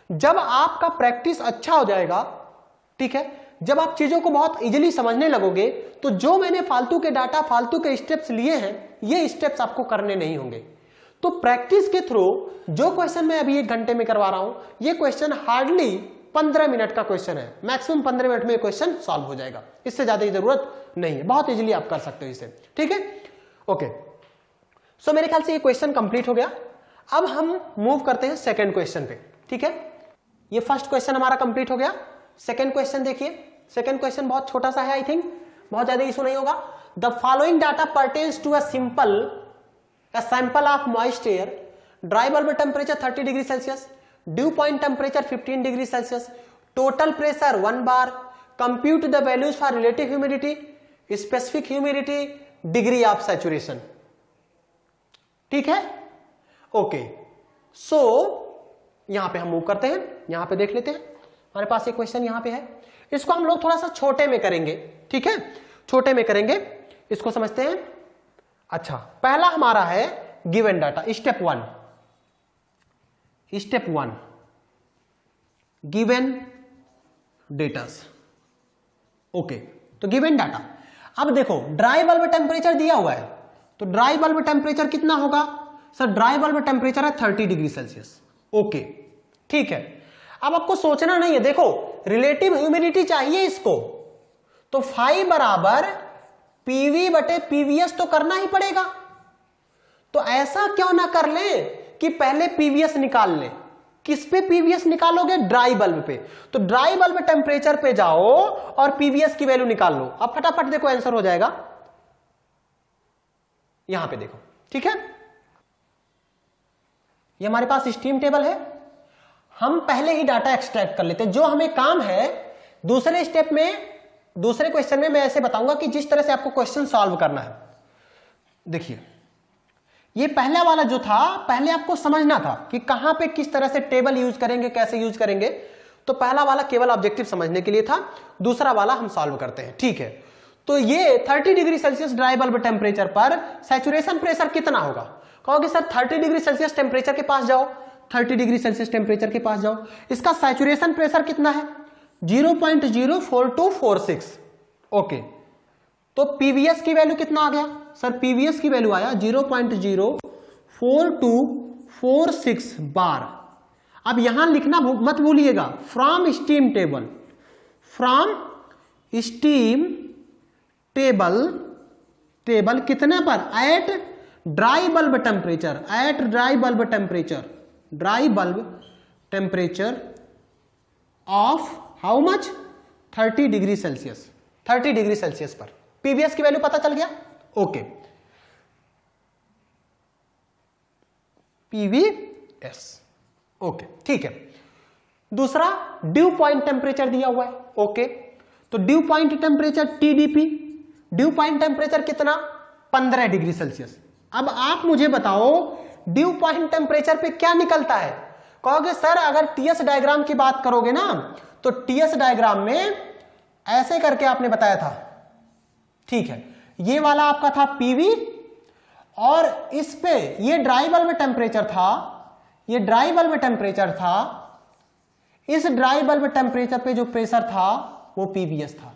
जब आपका प्रैक्टिस अच्छा हो जाएगा, ठीक है, जब आप चीजों को बहुत इजीली समझने लगोगे, तो जो मैंने फालतू के डाटा, फालतू के स्टेप्स लिए हैं, ये स्टेप्स आपको करने नहीं होंगे। तो प्रैक्टिस के थ्रू जो क्वेश्चन मैं अभी 1 घंटे में करवा रहा हूं, ये क्वेश्चन हार्डली 15 मिनट का क्वेश्चन है। मैक्सिमम 15 मिनट में क्वेश्चन सॉल्व हो जाएगा, इससे ज्यादा की जरूरत नहीं है। बहुत इजीली आप कर सकते हो इसे। ठीक है, ओके। सो मेरे ख्याल से ये क्वेश्चन कंप्लीट हो गया। अब हम मूव करते हैं सेकंड क्वेश्चन पे। ठीक है, ये फर्स्ट क्वेश्चन हमारा कंप्लीट हो गया। सेकंड क्वेश्चन देखिए। सेकंड क्वेश्चन बहुत छोटा सा है, आई थिंक बहुत ज्यादा इशू नहीं होगा। The following data pertains to a sample of moist air, dry bulb temperature 30 degree Celsius, dew point temperature 15 degree Celsius, total pressure 1 bar, compute the values for relative humidity, specific humidity, degree of saturation. ठीक है, okay. सो यहां पे हम move करते हैं, यहां पे देख लेते हैं। हमारे पास एक क्वेश्चन यहां पे है, इसको हम लोग थोड़ा सा छोटे में करेंगे। ठीक है, छोटे में करेंगे, इसको समझते हैं। अच्छा, पहला हमारा है given data, step 1 given datas. Okay, तो गिवन डाटा। अब देखो ड्राई बल्ब टेम्परेचर दिया हुआ है, तो ड्राई बल्ब टेम्परेचर कितना होगा? सर ड्राई बल्ब टेम्परेचर है 30 डिग्री सेल्सियस। ओके, ठीक है। अब आपको सोचना नहीं है, देखो रिलेटिव ह्यूमिडिटी चाहिए इसको, तो फाई बराबर पीवी बटे पीवीएस तो करना ही पड़ेगा। तो ऐसा क्यों ना कर ले कि पहले पीवीएस निकाल ले। किस पे पीवीएस निकालोगे? ड्राई बल्ब पे। तो ड्राई बल्ब टेम्परेचर पे जाओ और पीवीएस की वैल्यू निकाल लो। अब फटाफट देखो आंसर हो जाएगा, यहां पे देखो। ठीक है, ये हमारे पास स्टीम टेबल है। हम पहले ही डाटा एक्सट्रैक्ट कर लेते हैं। जो हमें काम है दूसरे स्टेप में, दूसरे क्वेश्चन में मैं ऐसे बताऊंगा कि जिस तरह से आपको क्वेश्चन सॉल्व करना है। देखिए, ये पहला वाला जो था, पहले आपको समझना था कि कहां पे किस तरह से टेबल यूज करेंगे, कैसे यूज करेंगे। तो पहला वाला केवल ऑब्जेक्टिव समझने के लिए था, दूसरा वाला हम सॉल्व करते हैं। ठीक है, तो ये 30 degree Celsius dry bulb temperature पर सैचुरेशन प्रेशर कितना होगा? कहोगे सर 30 डिग्री सेल्सियस टेम्परेचर के पास जाओ, 30 डिग्री सेल्सियस टेम्परेचर के पास जाओ, इसका सैचुरेशन प्रेशर कितना है? 0.04246। ओके, तो पीवीएस की वैल्यू कितना आ गया? सर पीवीएस की वैल्यू आया 0.04246 बार। अब यहां लिखना मत भूलिएगा, from steam table, from steam table कितने पर, at dry bulb temperature, at dry bulb temperature of how much 30 degree Celsius, 30 degree Celsius पर। पीवीएस की वैल्यू पता चल गया, ओके। पीवीएस, ओके, ठीक है। दूसरा ड्यू पॉइंट टेम्परेचर दिया हुआ है, ओके। तो due point temperature TDP, due point temperature कितना, 15 डिग्री सेल्सियस। अब आप मुझे बताओ ड्यू पॉइंट टेम्परेचर पे क्या निकलता है। कहोगे सर अगर टीएस डायग्राम की बात करोगे ना, तो टीएस डायग्राम में ऐसे करके आपने बताया था, ठीक है। ये वाला आपका था पीवी, और इस पे ये ड्राई बल्ब टेम्परेचर था, ये ड्राई बल्ब टेम्परेचर था, इस ड्राई बल्ब टेम्परेचर पे जो प्रेशर था वो पीवीएस था।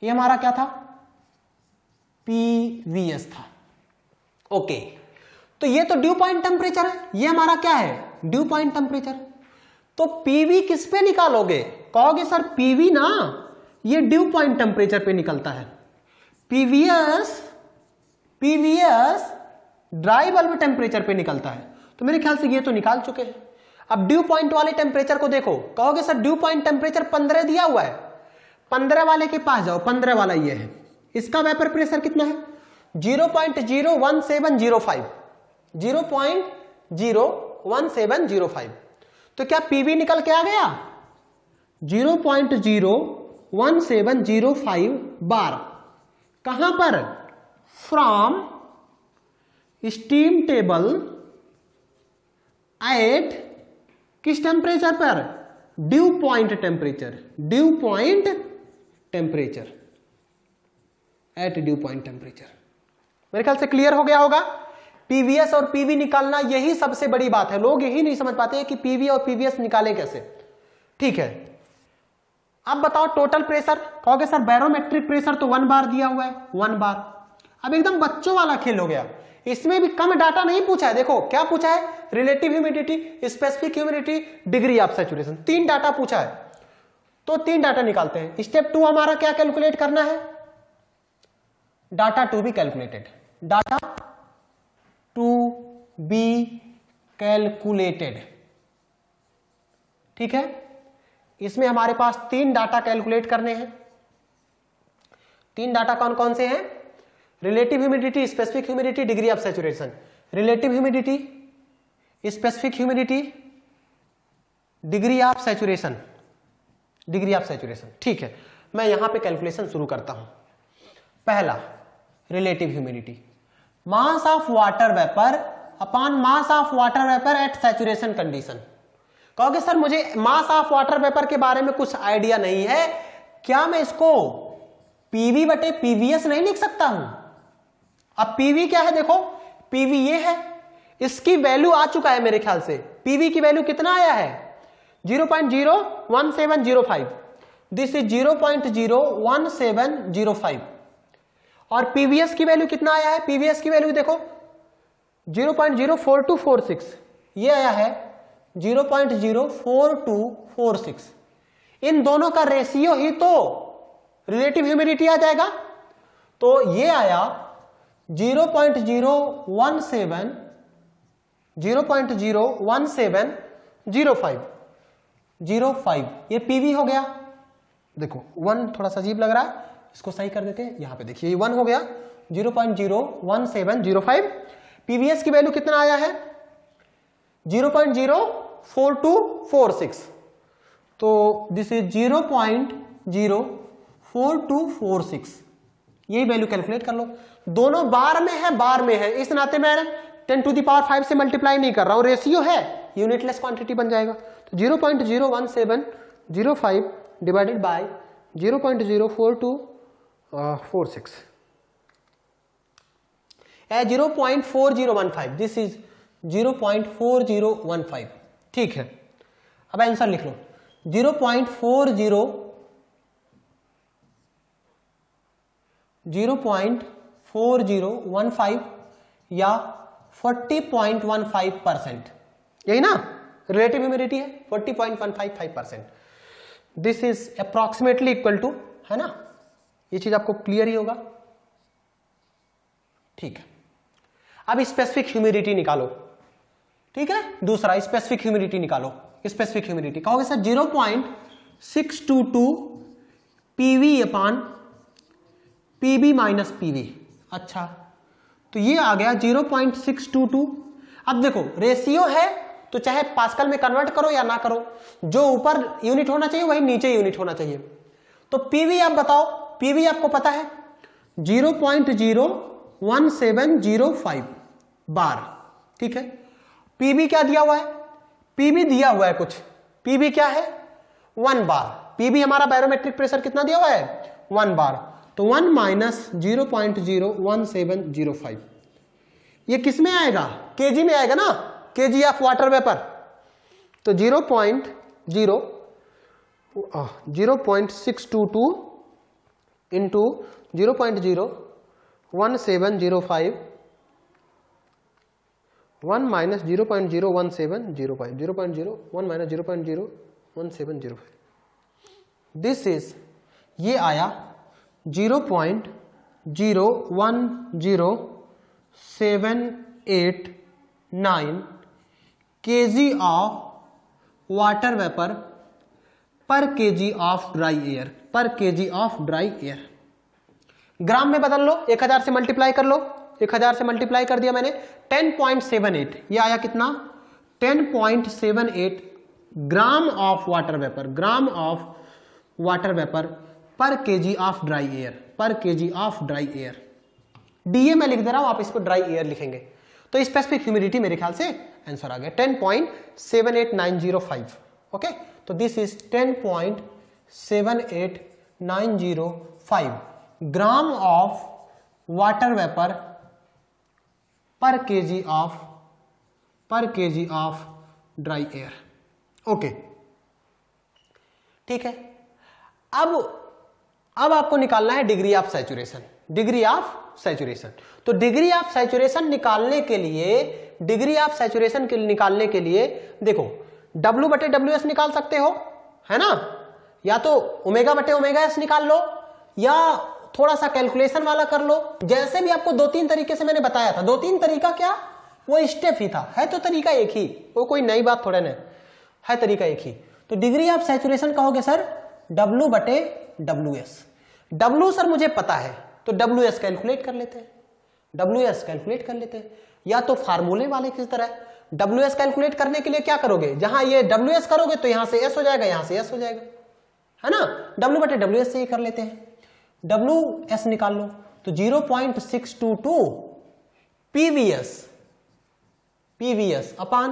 ये हमारा क्या था, पीवीएस था, ओके। तो ये तो ड्यू पॉइंट टेम्परेचर है, ये हमारा क्या है, ड्यू पॉइंट टेम्परेचर। तो पीवी किस पे निकालोगे, कहोगे सर पीवी ना ये ड्यू पॉइंट टेम्परेचर पे निकलता है, पीवीएस ड्राई बल्ब टेम्परेचर पे निकलता है। तो मेरे ख्याल से ये तो निकाल चुके हैं। अब ड्यू पॉइंट वाले टेम्परेचर को देखो, कहोगे सर ड्यू पॉइंट टेम्परेचर 15 दिया हुआ है, 15 वाले के पास जाओ, 15 वाला ये है, इसका वेपर प्रेशर कितना है 0.01705, 0.01705। तो क्या पीवी निकल के आ गया 0.01705 बार, कहां पर, फ्रॉम स्टीम टेबल एट किस टेम्परेचर पर, dew point temperature, dew point temperature, at dew point temperature. मेरे ख्याल से क्लियर हो गया होगा। पीवीएस और पीवी निकालना यही सबसे बड़ी बात है, लोग यही नहीं समझ पाते हैं कि पीवी और पीवीएस निकालें कैसे, ठीक है। अब बताओ टोटल प्रेशर, कहोगे सर बैरोमेट्रिक प्रेशर तो 1 बार दिया हुआ है, 1 बार। अब एकदम बच्चों वाला खेल हो गया, इसमें भी कम डाटा नहीं पूछा है। देखो क्या पूछा है, relative humidity, specific humidity, degree of saturation, 3 data पूछा है। तो 3 डाटा निकालते हैं। स्टेप 2 हमारा क्या कैलकुलेट करना है, data to be calculated, data to be calculated, ठीक है। इसमें हमारे पास 3 डाटा कैलकुलेट करने हैं। 3 डाटा कौन कौन से हैं, relative humidity, specific humidity, degree of saturation. Relative humidity, specific humidity, degree of saturation, degree of saturation, ठीक है। मैं यहां पे कैलकुलेशन शुरू करता हूं। पहला relative humidity, mass of water vapour upon mass of water vapour eight saturation condition. कहोगे सर मुझे मास ऑफ वाटर वेपर के बारे में कुछ आइडिया नहीं है, क्या मैं इसको पीवी बटे पीवीएस नहीं लिख सकता हूं। अब पीवी क्या है, देखो पीवी ये है, इसकी वैल्यू आ चुका है मेरे ख्याल से। पीवी की वैल्यू कितना आया है 0.01705, दिस इज 0.01705। और पीवीएस की वैल्यू कितना आया है, पीवीएस की वैल्यू देखो 0.04246, ये आया है 0.04246। इन दोनों का रेशियो ही तो रिलेटिव ह्यूमिडिटी आ जाएगा। तो ये आया 0.01705, ये पीवी हो गया। देखो 1 थोड़ा सा अजीब लग रहा है, इसको सही कर देते हैं। यहां पे देखिए 1 हो गया, 0.01705। पीवीएस की वैल्यू कितना आया है 0.04246, तो दिस इज 0.04246। यही वैल्यू कैलकुलेट कर लो। दोनों बार में है, बार में है, इस नाते मैं 10⁵ से मल्टीप्लाई नहीं कर रहा हूं, रेशियो है, यूनिटलेस क्वांटिटी बन जाएगा। तो 0.01705 डिवाइडेड बाय 0.04246 है 0.4015, दिस इज 0.4015, ठीक है। अब आंसर लिख लो 0.4015 या 40.15%, यही ना रिलेटिव ह्यूमिडिटी है 40.155%। This is approximately equal to, है ना, ये चीज आपको क्लियर ही होगा, ठीक है। अब स्पेसिफिक ह्यूमिडिटी निकालो, ठीक है, दूसरा स्पेसिफिक ह्यूमिडिटी निकालो। स्पेसिफिक ह्यूमिडिटी कहोगे sir 0.622 PV upon PB minus PV, अच्छा तो ये आ गया 0.622। अब देखो रेशियो है तो चाहे पास्कल में कन्वर्ट करो या ना करो, जो ऊपर यूनिट होना चाहिए वही नीचे यूनिट होना चाहिए। तो पीवी आप बताओ, पीवी आपको पता है 0.01705 बार, ठीक है। पीबी क्या दिया हुआ है, पीबी दिया हुआ है कुछ, पीबी क्या है 1 बार, पीबी हमारा बैरोमेट्रिक प्रेशर कितना दिया हुआ है 1 बार, तो 1 माइनस 0.01705 ये किस में आएगा, केजी में आएगा ना, केजी ऑफ वाटर वेपर। तो 0.622 into 0.01705 1 minus 0.01705 0.01 minus 0.01705 this is, ये आया 0.010789 kg ऑफ वाटर वेपर पर kg ऑफ ड्राई एयर, पर kg ऑफ ड्राई एयर। ग्राम में बदल लो, 1000 से मल्टीप्लाई कर लो, 1000 से मल्टीप्लाई कर दिया मैंने, 10.78 ये आया कितना 10.78 ग्राम of water vapour, gram of water vapour per KG of dry air, पर KG of dry air. DA मैं लिख दे रहा हूं, आप इसको ड्राई एयर लिखेंगे। तो स्पेसिफिक ह्यूमिडिटी मेरे ख्याल से आंसर आ गया 10.78905। ओके, तो this is 10.78905 gram of water vapour per KG of dry air. Okay, ठीक है। अब आपको निकालना है degree of saturation, degree of saturation. तो डिग्री ऑफ सैचुरेशन निकालने के लिए, डिग्री ऑफ सैचुरेशन के निकालने के लिए देखो W/WS निकाल सकते हो, है ना, या तो ω/ω/S निकाल लो, या थोड़ा सा कैलकुलेशन वाला कर लो। जैसे भी आपको 2-3 तरीके से मैंने बताया था, 2-3 तरीका क्या, वो स्टेप ही था, है तो तरीका एक ही, वो कोई नई बात थोड़ा नहीं है, तरीका एक ही। तो डिग्री ऑफ सैचुरेशन कहोगे सर W/WS। W सर मुझे पता है तो WS कैलकुलेट कर लेते हैं, WS कैलकुलेट कर लेते हैं, या तो फार्मूले वाले की तरह। WS कैलकुलेट करने के लिए क्या करोगे, जहां ये WS करोगे तो यहां से S हो जाएगा, यहां से S हो जाएगा, है ना, W/WS से ही कर लेते हैं। WS निकाल लो तो 0.622 PVS अपान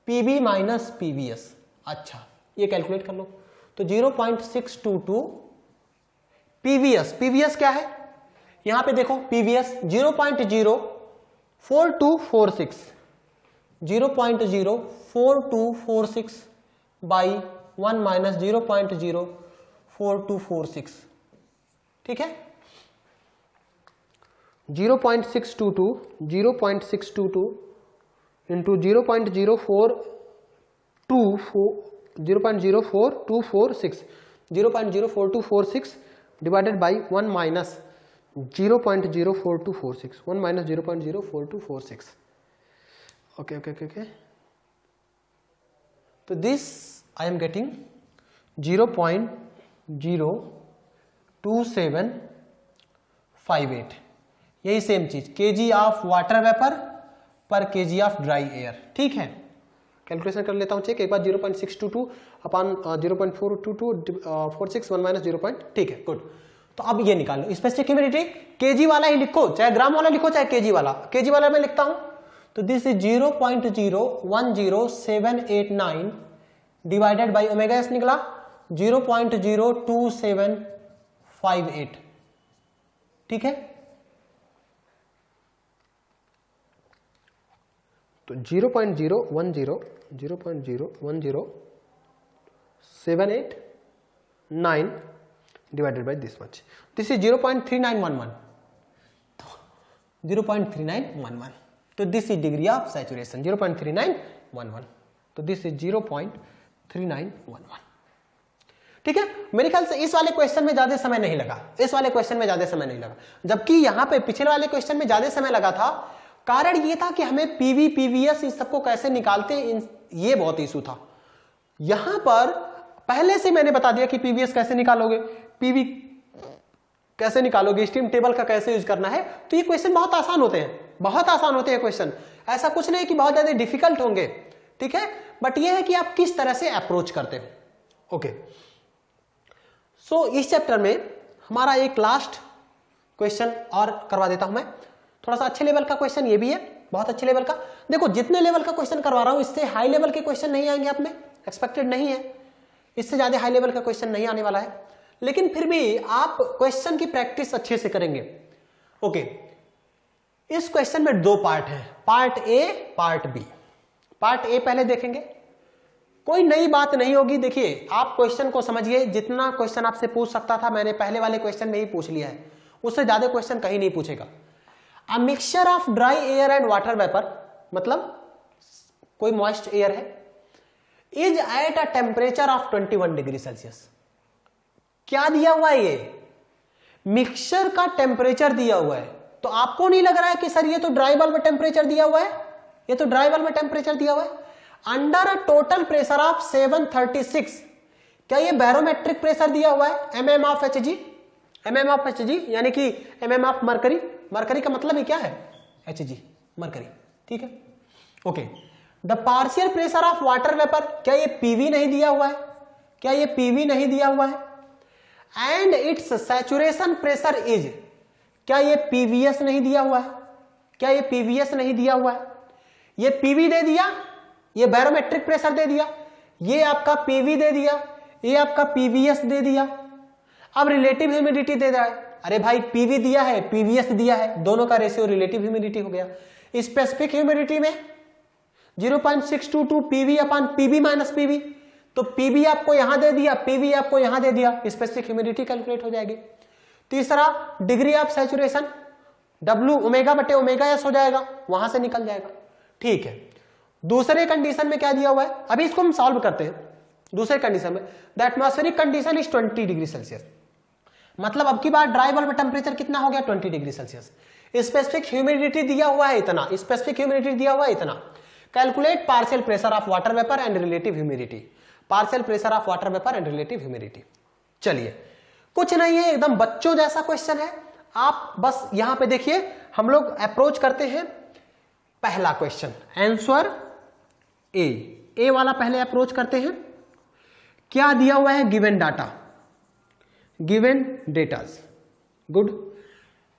PV माइनस PVS। अच्छा, ये कैलकुलेट कर लो तो 0.622 PVS क्या है, यहां पे देखो PVS 0.04246, 0.04246 बाई 1 माइनस 0.04246, ठीक है। 0.622 into 0.04246 divided by 1 minus 0.04246, 1 minus 0.04246। Okay okay okay okay, तो दिस आई एम गेटिंग 0.02758, यही सेम चीज, KG of water vapour per KG of dry air, ठीक है। कैलकुलेशन कर लेता हूं चेक एक बार, 0.622 अपान 0.42246 1 माइनस 0. ठीक है, गुड। तो अब ये निकाल लो स्पेसिफिक ह्यूमिडिटी, केजी वाला ही लिखो, चाहे ग्राम वाला लिखो चाहे केजी वाला, केजी वाला मैं लिखता हूं। तो this is 0.010789 divided by ω/S निकला 0.02758, ठीक है। तो 0.01078 divided by this much, this is 0.3911, 0.3911। तो this is degree of saturation 0.3911, तो दिस इज 0.3911। ठीक है, मेरे ख्याल से इस वाले क्वेश्चन में ज्यादा समय नहीं लगा, इस वाले क्वेश्चन में ज्यादा समय नहीं लगा, जबकि यहां पे पिछले वाले क्वेश्चन में ज्यादा समय लगा था। कारण ये था कि हमें पीवी पीवीएस इस सबको कैसे निकालते हैं, ये बहुत इशू था। यहां पर पहले से मैंने बता दिया कि पीवीएस कैसे निकालोगे, पीवी कैसे निकालोगे, स्टीम टेबल का कैसे यूज करना है। तो ये क्वेश्चन बहुत आसान होते हैं, बहुत आसान होते हैं क्वेश्चन, ऐसा कुछ नहीं कि बहुत ज्यादा डिफिकल्ट होंगे, ठीक है, बट ये है कि आप किस तरह से अप्रोच करते हो। ओके, सो इस चैप्टर में हमारा एक लास्ट क्वेश्चन और करवा देता हूं मैं, थोड़ा सा अच्छे लेवल का क्वेश्चन ये भी है, बहुत अच्छे लेवल का। देखो जितने लेवल का क्वेश्चन करवा रहा हूं इससे हाई लेवल के क्वेश्चन नहीं आएंगे, आप में एक्सपेक्टेड नहीं है, इससे ज्यादा हाई लेवल का क्वेश्चन नहीं आने वाला है, लेकिन फिर भी आप क्वेश्चन की प्रैक्टिस अच्छे से करेंगे। ओके, इस क्वेश्चन में दो पार्ट हैं, part A part B. Part A पहले देखेंगे, कोई नई बात नहीं होगी। देखिए आप क्वेश्चन को समझिए, जितना क्वेश्चन आपसे पूछ सकता था मैंने पहले वाले क्वेश्चन में ही पूछ लिया है, उससे ज्यादा क्वेश्चन कहीं नहीं पूछेगा। A mixture of dry air and water vapour, मतलब कोई मॉइस्ट एयर है, is at a temperature of 21 degree Celsius. क्या दिया हुआ है, ये मिक्सचर का टेम्परेचर दिया हुआ है। तो आपको नहीं लग रहा है कि सर ये तो ड्राई बल्ब टेम्परेचर दिया हुआ है, ये तो ड्राई बल्ब टेम्परेचर दिया हुआ है। Under a total pressure of 736, क्या ये बैरोमेट्रिक प्रेशर दिया हुआ है, mm of Hg, mm of Hg यानी कि mm ऑफ मरकरी, मरकरी का मतलब ही क्या है, Hg, मरकरी, ठीक है। Okay, the partial pressure of water vapour, क्या ये पीवी नहीं दिया हुआ है, क्या ये पीवी नहीं दिया हुआ है। And it's saturation pressure is, क्या ये पीवीएस नहीं दिया हुआ है, क्या ये पीवीएस नहीं दिया हुआ है। ये पीवी दे दिया, ये बैरोमेट्रिक प्रेशर दे दिया, ये आपका पीवी दे दिया, ये आपका पीवीएस दे दिया। अब रिलेटिव ह्यूमिडिटी दे रहा है, अरे भाई पीवी दिया है पीवीएस दिया है, दोनों का रेशियो रिलेटिव ह्यूमिडिटी हो गया। स्पेसिफिक ह्यूमिडिटी में 0.622 PV upon PB minus PV, तो पीबी आपको यहां दे दिया, पीवी आपको यहां दे दिया, स्पेसिफिक ह्यूमिडिटी कैलकुलेट हो जाएगी। तीसरा degree of saturation, W omega बटे ओमेगा एस हो जाएगा, वहां से निकल जाएगा, ठीक है। दूसरे कंडीशन में क्या दिया हुआ है, अभी इसको हम सॉल्व करते हैं। दूसरे कंडीशन में the atmospheric condition is 20 degree Celsius, मतलब अब की बार ड्राई बल्ब टेम्परेचर कितना हो गया, 20 डिग्री सेल्सियस। स्पेसिफिक ह्यूमिडिटी दिया हुआ है इतना, स्पेसिफिक ह्यूमिडिटी दिया हुआ है इतना। Calculate partial pressure of water vapour and relative humidity, partial pressure of water vapour and relative humidity. चलिए कुछ नहीं है, एकदम बच्चों जैसा क्वेश्चन है। आप बस यहां पे देखिए, हम लोग अप्रोच करते हैं पहला क्वेश्चन, आंसर ए वाला पहले अप्रोच करते हैं। क्या दिया हुआ है, given data, given datas, good.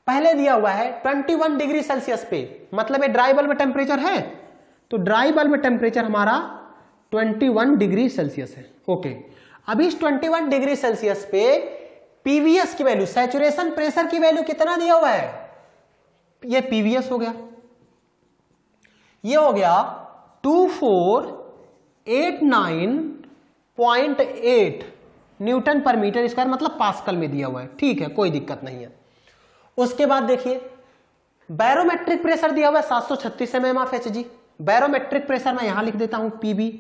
पहले दिया हुआ है 21 डिग्री सेल्सियस पे, मतलब ये ड्राई बल्ब टेम्परेचर है, तो ड्राई बल्ब टेम्परेचर हमारा 21 डिग्री सेल्सियस है। ओके, अभी इस 21 डिग्री सेल्सियस पे पीवीएस की वैल्यू, सैचुरेशन प्रेशर की वैल्यू कितना दिया हुआ है, ये पीवीएस हो गया, ये हो गया 2489.8 न्यूटन पर मीटर स्क्वायर, मतलब पास्कल में दिया हुआ है, ठीक है, कोई दिक्कत नहीं है। उसके बाद देखिए बैरोमेट्रिक प्रेशर दिया हुआ है 736 mm of Hg, barometric pressure मैं यहां लिख देता हूं पीबी,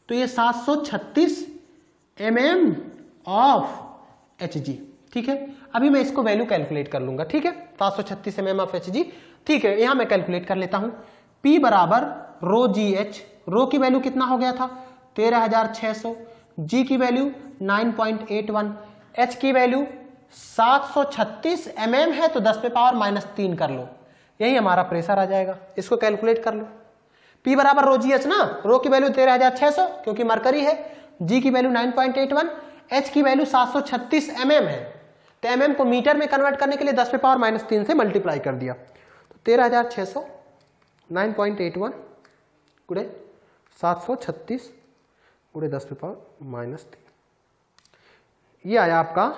तो ये 736 mm ऑफ Hg, ठीक है। अभी मैं इसको वैल्यू कैलकुलेट कर लूंगा, ठीक है, 736 mm ऑफ Hg, ठीक है, यहां मैं कैलकुलेट कर लेता हूं। P बराबर रो जी एच, रो की वैल्यू कितना हो गया था 13600, G की वैल्यू 9.81, H की वैल्यू 736 mm है, तो 10 पे पावर -3 कर लो, यही हमारा प्रेशर आ जाएगा। इसको कैलकुलेट कर लो। P बराबर रो जी एच ना, रो की वैल्यू 13600 क्योंकि मरकरी है, G की वैल्यू 9.81, H की वैल्यू 736 mm है, तो mm को मीटर में कन्वर्ट करने के लिए 10 पे पावर -3 से मल्टीप्लाई कर दिया, तो 13600 9.81 गुणे 736 गुणे 10 पे पावर -3, ये आया आपका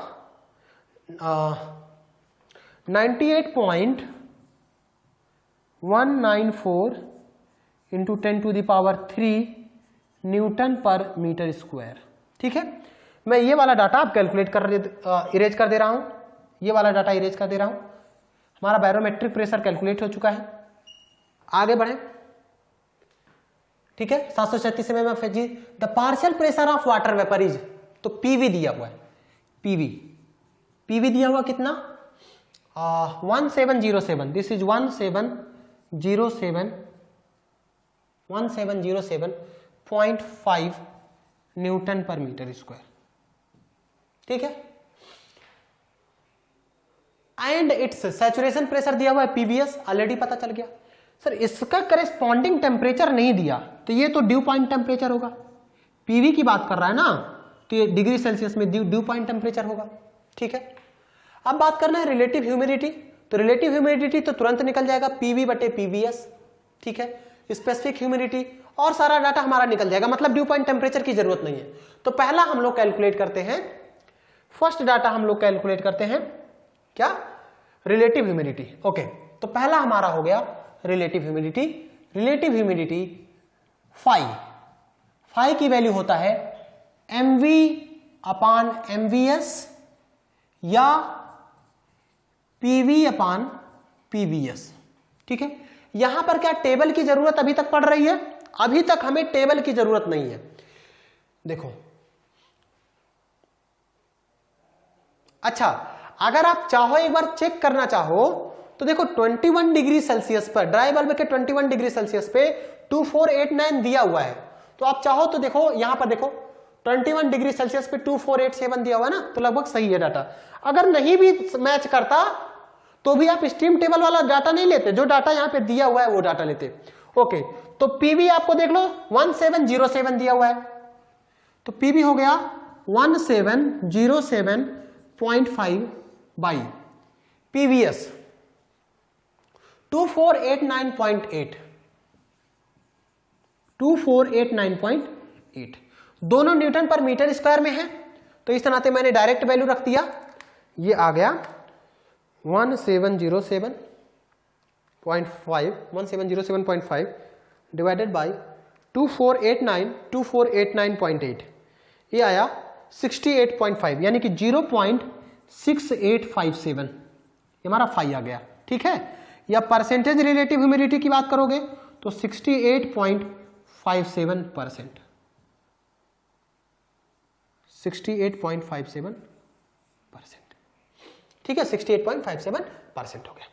98.194 इंटू 10⁻³ न्यूटन पर मीटर स्क्वायर, ठीक है। मैं ये वाला डाटा आप कैलकुलेट कर इरेज कर दे रहा हूं, ये वाला डाटा इरेज कर दे रहा हूं। हमारा बैरोमेट्रिक प्रेशर कैलकुलेट हो चुका है, आगे बढ़े, ठीक है। 736 mm of Hg, the partial pressure of water vapour is, तो पीवी दिया हुआ है, पीवी दिया हुआ कितना 1707, दिस इज 1707.5 न्यूटन पर मीटर स्क्वायर, ठीक है। एंड इट्स सैचुरेशन प्रेशर दिया हुआ है पीवीएस, ऑलरेडी पता चल गया। सर इसका करेस्पॉन्डिंग टेम्परेचर नहीं दिया, तो ये तो ड्यू पॉइंट टेम्परेचर होगा, पीवी की बात कर रहा है ना, तो ये डिग्री सेल्सियस में ड्यू पॉइंट टेम्परेचर होगा, ठीक है। अब बात करना है रिलेटिव ह्यूमिडिटी, तो रिलेटिव ह्यूमिडिटी तो तुरंत निकल जाएगा पीवी बटे पीवीएस, ठीक है। स्पेसिफिक ह्यूमिडिटी और सारा डाटा हमारा निकल जाएगा, मतलब ड्यू पॉइंट टेम्परेचर की जरूरत नहीं है। तो पहला हम लोग कैलकुलेट करते हैं, फर्स्ट डाटा हम लोग कैलकुलेट करते हैं क्या, रिलेटिव ह्यूमिडिटी। ओके, तो पहला हमारा हो गया relative humidity. Relative humidity phi की वैल्यू होता है mv अपान mvs या pv अपान pvs, ठीक है। यहां पर क्या टेबल की जरूरत अभी तक पड़ रही है? अभी तक हमें टेबल की जरूरत नहीं है। देखो अच्छा, अगर आप चाहो एक बार चेक करना चाहो तो देखो 21 डिग्री सेल्सियस पर, ड्राई बल्ब के 21 डिग्री सेल्सियस पे 2489 दिया हुआ है। तो आप चाहो तो देखो यहां पर देखो 21 डिग्री सेल्सियस पे 2487 दिया हुआ है ना, तो लगभग सही है डाटा। अगर नहीं भी मैच करता तो भी आप स्ट्रीम टेबल वाला डाटा नहीं लेते, जो डाटा यहां पे दिया हुआ है वो डाटा लेते। ओके, तो पीवी आपको देख लो 1707 दिया हुआ है, तो पीवी हो गया 1707.5 बाई पीवीएस 2489.8 दोनों न्यूटन पर मीटर स्क्वायर में है, तो इस नाते मैंने डायरेक्ट वैल्यू रख दिया, ये आ गया 1707.5 डिवाइडेड बाई 2489.8, ये आया 68.5, यानी कि 0.6857, ये हमारा फाई आ गया, ठीक है। या परसेंटेज रिलेटिव ह्यूमिडिटी की बात करोगे तो 68.57%, 68.57%, ठीक है, 68.57% हो गया।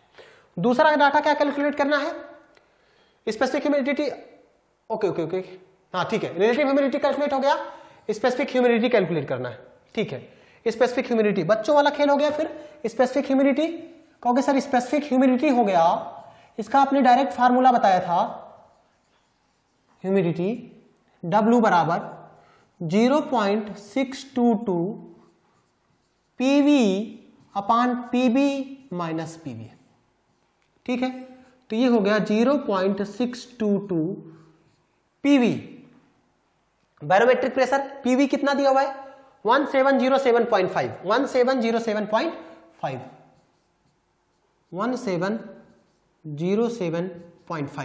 दूसरा डाटा क्या कैलकुलेट करना है, स्पेसिफिक ह्यूमिडिटी। ओके, हाँ ठीक है, रिलेटिव ह्यूमिडिटी कैलकुलेट हो गया, स्पेसिफिक ह्यूमिडिटी कैलकुलेट करना है, ठीक है। स्पेसिफिक ह्यूमिडिटी बच्चों वाला खेल हो गया। फिर स्पेसिफिक ह्यूमिडिटी कहोगे सर स्पेसिफिक ह्यूमिडिटी हो गया, इसका आपने डायरेक्ट फार्मूला बताया था, ह्यूमिडिटी W बराबर 0.622 PV अपान PB माइनस PV, ठीक है। तो ये हो गया 0.622 PV। बैरोमेट्रिक प्रेशर PV कितना दिया हुआ है 1707.5, 1707.5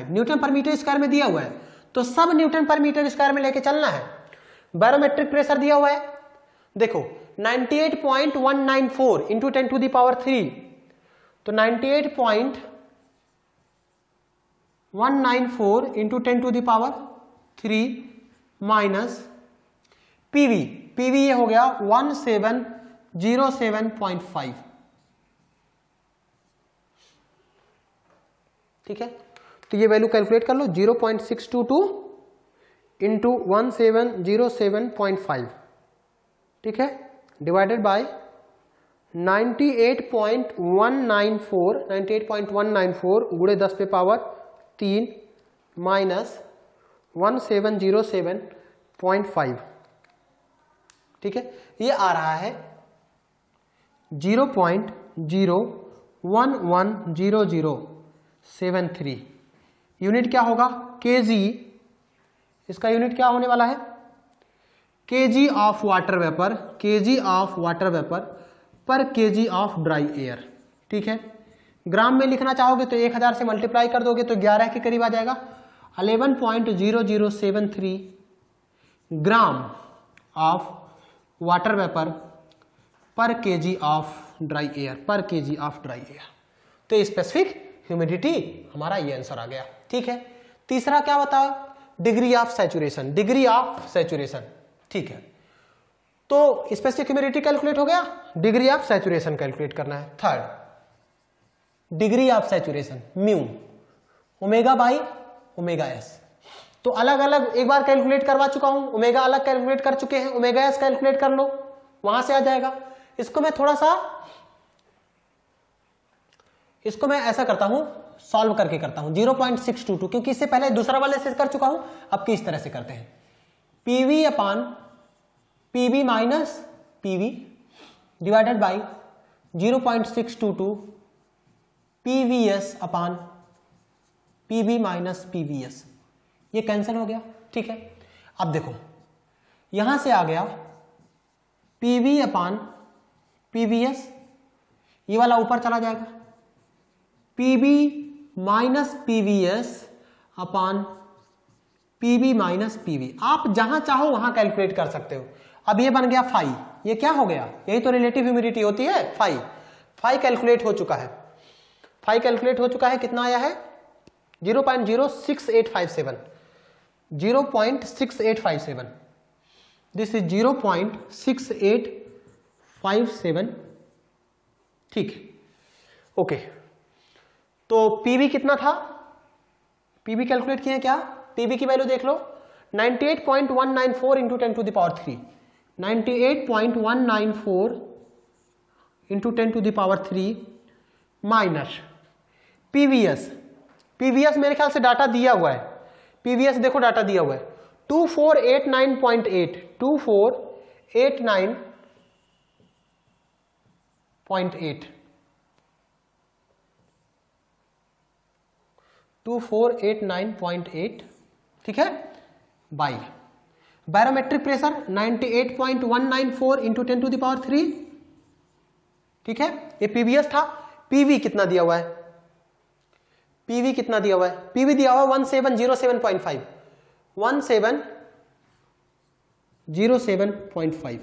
न्यूटन पर मीटर स्क्वायर में दिया हुआ है, तो सब न्यूटन पर मीटर स्क्वायर में लेके चलना है। बैरोमेट्रिक प्रेशर दिया हुआ है, देखो 98.194 इंटू 10 टू द पावर 3, तो 98.194 into 10 to the power 3 minus PV, PV ये हो गया 1707.5, ठीक है। तो ये वैल्यू कैलकुलेट कर लो 0.622 इंटू 1707.5, ठीक है, डिवाइडेड बाय 98.194 गुणे 10 पे पावर 3 माइनस 1707.5, ठीक है। ये आ रहा है 0.011073। यूनिट क्या होगा केजी, इसका यूनिट क्या होने वाला है KG of water vapour, KG of water vapour per KG of dry air, ठीक है। ग्राम में लिखना चाहोगे तो 1000 से मल्टीप्लाई कर दोगे तो 11 के करीब आ जाएगा, 11.0073 ग्राम of water vapour per KG of dry air, पर केजी ऑफ ड्राई एयर। तो स्पेसिफिक ह्यूमिडिटी हमारा ये आंसर आ गया, ठीक है। तीसरा क्या बताओ degree of saturation, degree of saturation, ठीक है। तो स्पेसिफिक ह्यूमिडिटी कैलकुलेट हो गया, डिग्री ऑफ सैचुरेशन कैलकुलेट करना है। Third degree of saturation mu omega by omega S. तो अलग अलग एक बार कैलकुलेट करवा चुका हूं, ओमेगा अलग कैलकुलेट कर चुके हैं, ओमेगा एस कैलकुलेट कर लो, वहां से आ जाएगा। इसको मैं ऐसा करता हूं, सॉल्व करके करता हूं 0.622, क्योंकि इससे पहले दूसरा वाले से कर चुका हूं, अब की इस तरह से करते हैं। PV upon PV minus PV divided by 0.622 PVS upon PV minus PVS, ये कैंसिल हो गया। ठीक है, अब देखो यहां से आ गया पीवी अपान पीवीएस, ये वाला ऊपर चला जाएगा, पीवी माइनस पीवीएस अपान पीवी माइनस पीवी। आप जहां चाहो वहां कैलकुलेट कर सकते हो। अब ये बन गया फाई, ये क्या हो गया, यही तो रिलेटिव ह्यूमिडिटी होती है फाई। फाई कैलकुलेट हो चुका है, फाई कैलकुलेट हो चुका है, कितना आया है 0.06857, 0.6857, दिस इज 0.6857। ठीक, ओके। तो पीवी कितना था, पीवी कैलकुलेट किए क्या, पीवी की वैल्यू देख लो 98.194 into 10 to the power 3, 98.194 into 10 to the power 3 minus PVS. PVS मेरे ख्याल से डाटा दिया हुआ है, पीवीएस देखो डाटा दिया हुआ है 2489.8, 2489.8, 2489.8, ठीक है, by barometric pressure 98.194 into 10 to the power 3, ठीक है, ये पीवीएस था। पीवी कितना दिया हुआ है, पीवी कितना दिया हुआ है, पीवी दिया हुआ है 1707.5, 1707.5,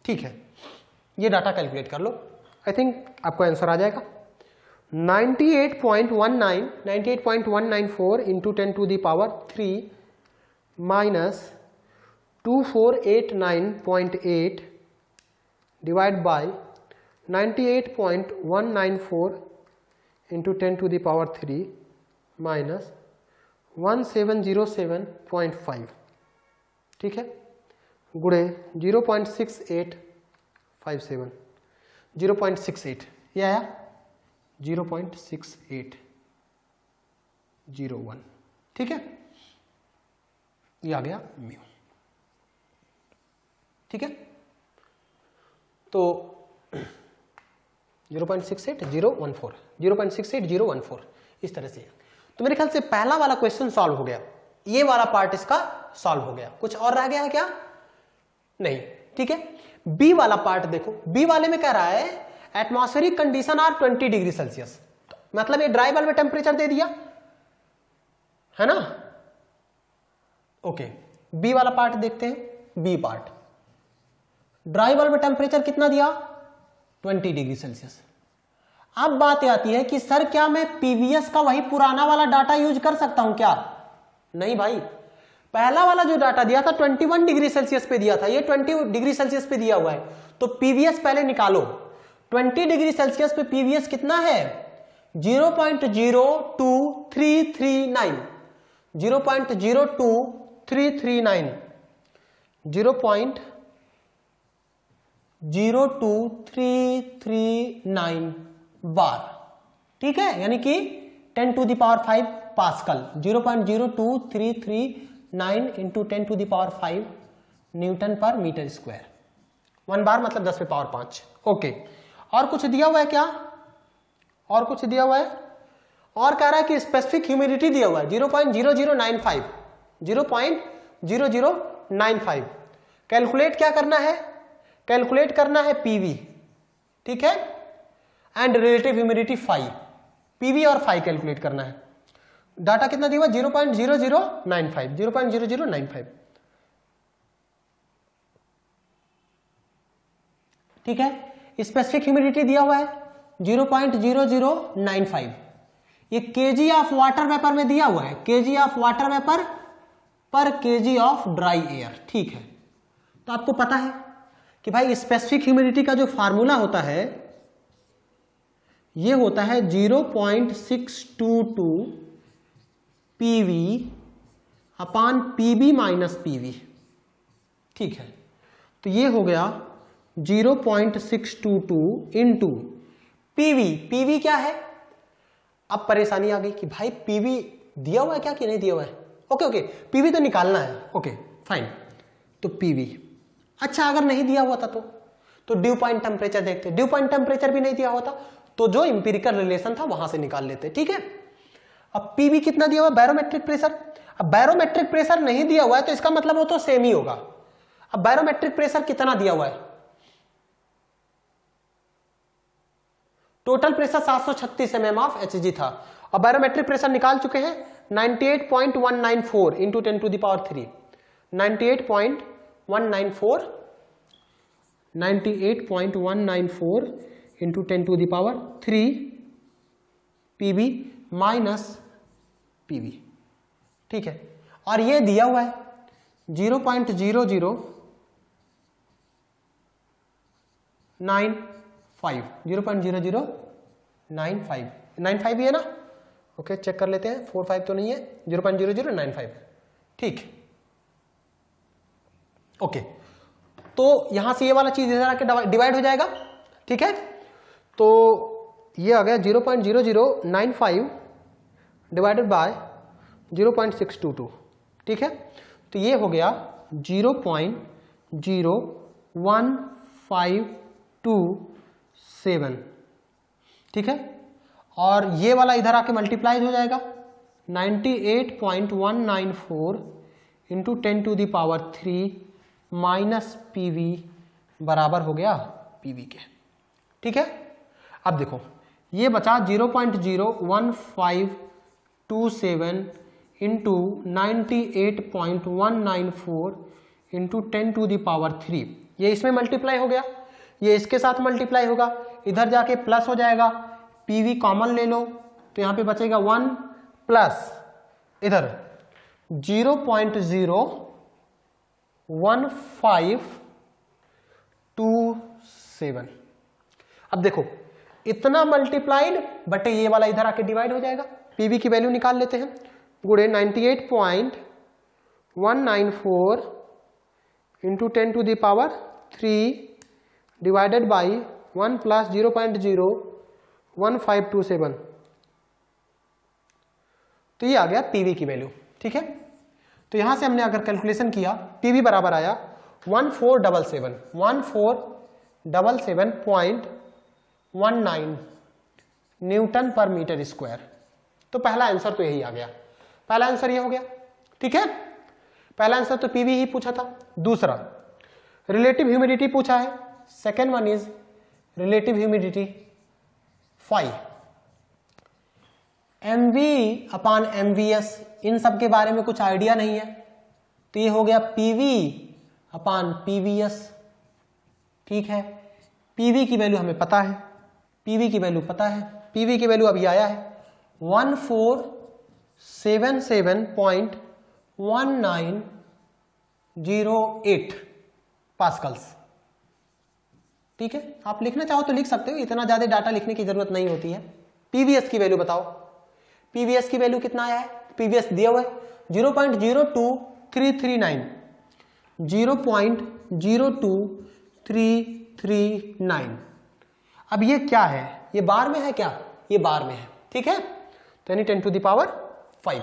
ठीक है, ये डाटा कैलकुलेट कर लो, आई थिंक आपको आंसर आ जाएगा 98.194 into 10 to the power 3 minus 2489.8 divide by 98.194 into 10 to the power 3 minus 1707.5, ठीक है, गुणे 0.6857, 0.68, ये आया 0.6801, ठीक है, ये आ गया म्यू, ठीक है। तो 0.68014, 0.68014 इस तरह से। तो मेरे ख्याल से पहला वाला क्वेश्चन सॉल्व हो गया, ये वाला पार्ट इसका सॉल्व हो गया। कुछ और रह गया है क्या, नहीं, ठीक है। बी वाला पार्ट देखो, बी वाले में कह रहा है atmospheric condition are 20 degree Celsius, मतलब ये ड्राई बल्ब में टेम्परेचर दे दिया है ना। ओके, बी वाला पार्ट देखते हैं। बी पार्ट, ड्राई बल्ब में टेम्परेचर कितना दिया 20 डिग्री सेल्सियस। अब बात आती है कि सर क्या मैं पीवीएस का वही पुराना वाला डाटा यूज कर सकता हूं क्या, नहीं भाई, पहला वाला जो डाटा दिया था 21 डिग्री सेल्सियस पे दिया था, ये 20 डिग्री सेल्सियस पे दिया हुआ है, तो पीवीएस पहले निकालो। 20 डिग्री सेल्सियस पे पीवीएस कितना है 0.02339, 0.02339, 0.02339 बार, ठीक है, यानी कि 10 to the power 5 pascal, 0.02339 into 10 to the power 5 newton पर मीटर स्क्वायर, 1 बार मतलब 10 पे पावर 5। ओके, और कुछ दिया हुआ है क्या, और कुछ दिया हुआ है, और कह रहा है कि स्पेसिफिक ह्यूमिडिटी दिया हुआ है 0.0095, 0.0095। कैलकुलेट क्या करना है, कैलकुलेट करना है पीवी, ठीक है, and relative humidity phi, PV और फाई कैलकुलेट करना है। डाटा कितना दिया हुआ 0.0095, 0.0095, ठीक है। स्पेसिफिक ह्यूमिडिटी दिया हुआ है 0.0095, ये केजी ऑफ वाटर वेपर में दिया हुआ है, KG of water vapour per KG of dry air, ठीक है। तो आपको पता है कि भाई स्पेसिफिक ह्यूमिडिटी का जो फार्मूला होता है ये होता है 0.622 PV अपान PB माइनस PV। ठीक है, तो ये हो गया 0.622 इंटू PV। PV क्या है? अब परेशानी आ गई कि भाई PV दिया हुआ है क्या कि नहीं दिया हुआ है? ओके, PV तो निकालना है। ओके फाइन, तो PV। अच्छा, अगर नहीं दिया हुआ था तो ड्यू पॉइंट टेम्परेचर देखते। ड्यू पॉइंट टेम्परेचर भी नहीं दिया हुआ था तो जो इंपिरिकल रिलेशन था वहां से निकाल लेते। ठीक है, अब PV कितना दिया हुआ? Barometric pressure. अब बैरोमेट्रिक प्रेशर नहीं दिया हुआ है तो इसका मतलब वो तो सेम ही होगा। अब बैरोमेट्रिक प्रेशर कितना दिया हुआ है? Total pressure 736 mm of Hg था और बैरोमेट्रिक प्रेशर निकाल चुके हैं 98.194 into 10 to the power 3। 98.194 into 10 to the power 3 PV minus PV। ठीक है, और ये दिया हुआ है 0.0095 0.0095 ही है ना? ओके, चेक कर लेते हैं, 45 तो नहीं है, 0.0095। ठीक, ओके, तो यहां से ये वाला चीज इधर आके डिवाइड हो जाएगा। ठीक है, तो ये आ गया 0.0095 डिवाइडेड बाय 0.622। ठीक है, तो ये हो गया 0.01527। ठीक है, और ये वाला इधर आके मल्टीप्लाई हो जाएगा 98.194 into 10 to the power 3 minus PV बराबर हो गया PV के। ठीक है, अब देखो ये बचा 0.01527 into 98.194 into 10 to the power 3। ये इसमें मल्टीप्लाई हो गया, ये इसके साथ मल्टीप्लाई होगा, इधर जाके प्लस हो जाएगा। PV कॉमन ले लो तो यहां पे बचेगा 1 प्लस इधर 0.01527। अब देखो इतना मल्टीप्लाइड बटे ये वाला इधर आके डिवाइड हो जाएगा। PV की वैल्यू निकाल लेते हैं, गुड़े 98.194 into 10 to the power 3 divided by 1 plus 0.01527। तो ये आ गया PV की वैल्यू। ठीक है, तो यहां से हमने अगर कैलकुलेशन किया PV बराबर आया 1477.19 न्यूटन पर मीटर स्क्वायर। तो पहला आंसर तो यही आ गया, पहला आंसर ये हो गया। ठीक है, पहला आंसर तो PV ही पूछा था। दूसरा रिलेटिव ह्यूमिडिटी पूछा है, second one is relative humidity phi. MV upon MVS, इन सब के बारे में कुछ आइडिया नहीं है तो ये हो गया PV अपान PVS। ठीक है, PV की वैल्यू हमें पता है, PV की वैल्यू पता है, PV की वैल्यू अभी आया है 1477.1908 पास्कल्स। ठीक है, आप लिखना चाहो तो लिख सकते हो, इतना ज्यादा डाटा लिखने की जरूरत नहीं होती है। PVS की वैल्यू बताओ, PVS की वैल्यू कितना आया है? PVS दिया हुआ है 0.02339, 0.02339। अब ये क्या है? ये बार में है क्या? ये बार में है। ठीक है, तो यानी 10 to the power 5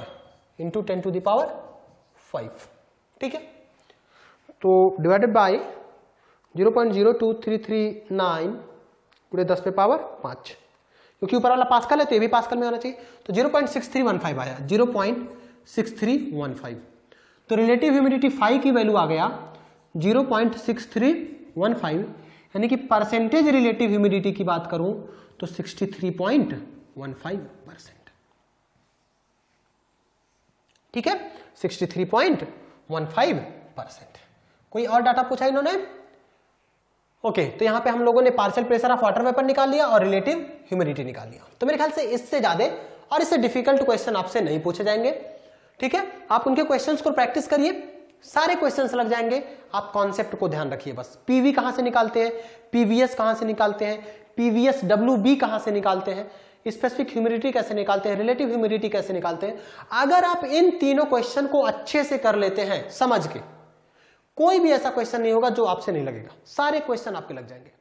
into 10 to the power 5। ठीक है, तो डिवाइडेड बाय 0.02339 पूरे 10 पे पावर 5, क्योंकि ऊपर वाला पास्कल है तो ये भी पास्कल में होना चाहिए। तो 0.6315 आया, 0.6315। तो रिलेटिव ह्यूमिडिटी फाई की वैल्यू आ गया 0.6315, यानी कि परसेंटेज रिलेटिव ह्यूमिडिटी की बात करूं तो 63.15%। ठीक है, 63.15%। कोई और डाटा पूछा इन्होंने? ओके, तो यहां पे हम लोगों ने partial pressure of water vapour निकाल लिया और रिलेटिव ह्यूमिडिटी निकाल लिया। तो मेरे ख्याल से इससे ज्यादा और इससे डिफिकल्ट क्वेश्चन आपसे नहीं पूछे जाएंगे। ठीक है, आप उनके क्वेश्चंस को प्रैक्टिस करिए, सारे क्वेश्चंस लग जाएंगे। आप कॉन्सेप्ट को ध्यान रखिए बस। पीवी कहां से निकालते हैं, पीवीएस कहां से निकालते हैं, पीवीएस डब्ल्यूबी कहां से निकालते हैं, स्पेसिफिक ह्यूमिडिटी कैसे निकालते हैं, रिलेटिव ह्यूमिडिटी कैसे निकालते हैं। अगर आप इन तीनों क्वेश्चन को अच्छे से कर लेते हैं समझ के, कोई भी ऐसा क्वेश्चन नहीं होगा जो आपसे नहीं लगेगा, सारे क्वेश्चन आपके लग जाएंगे।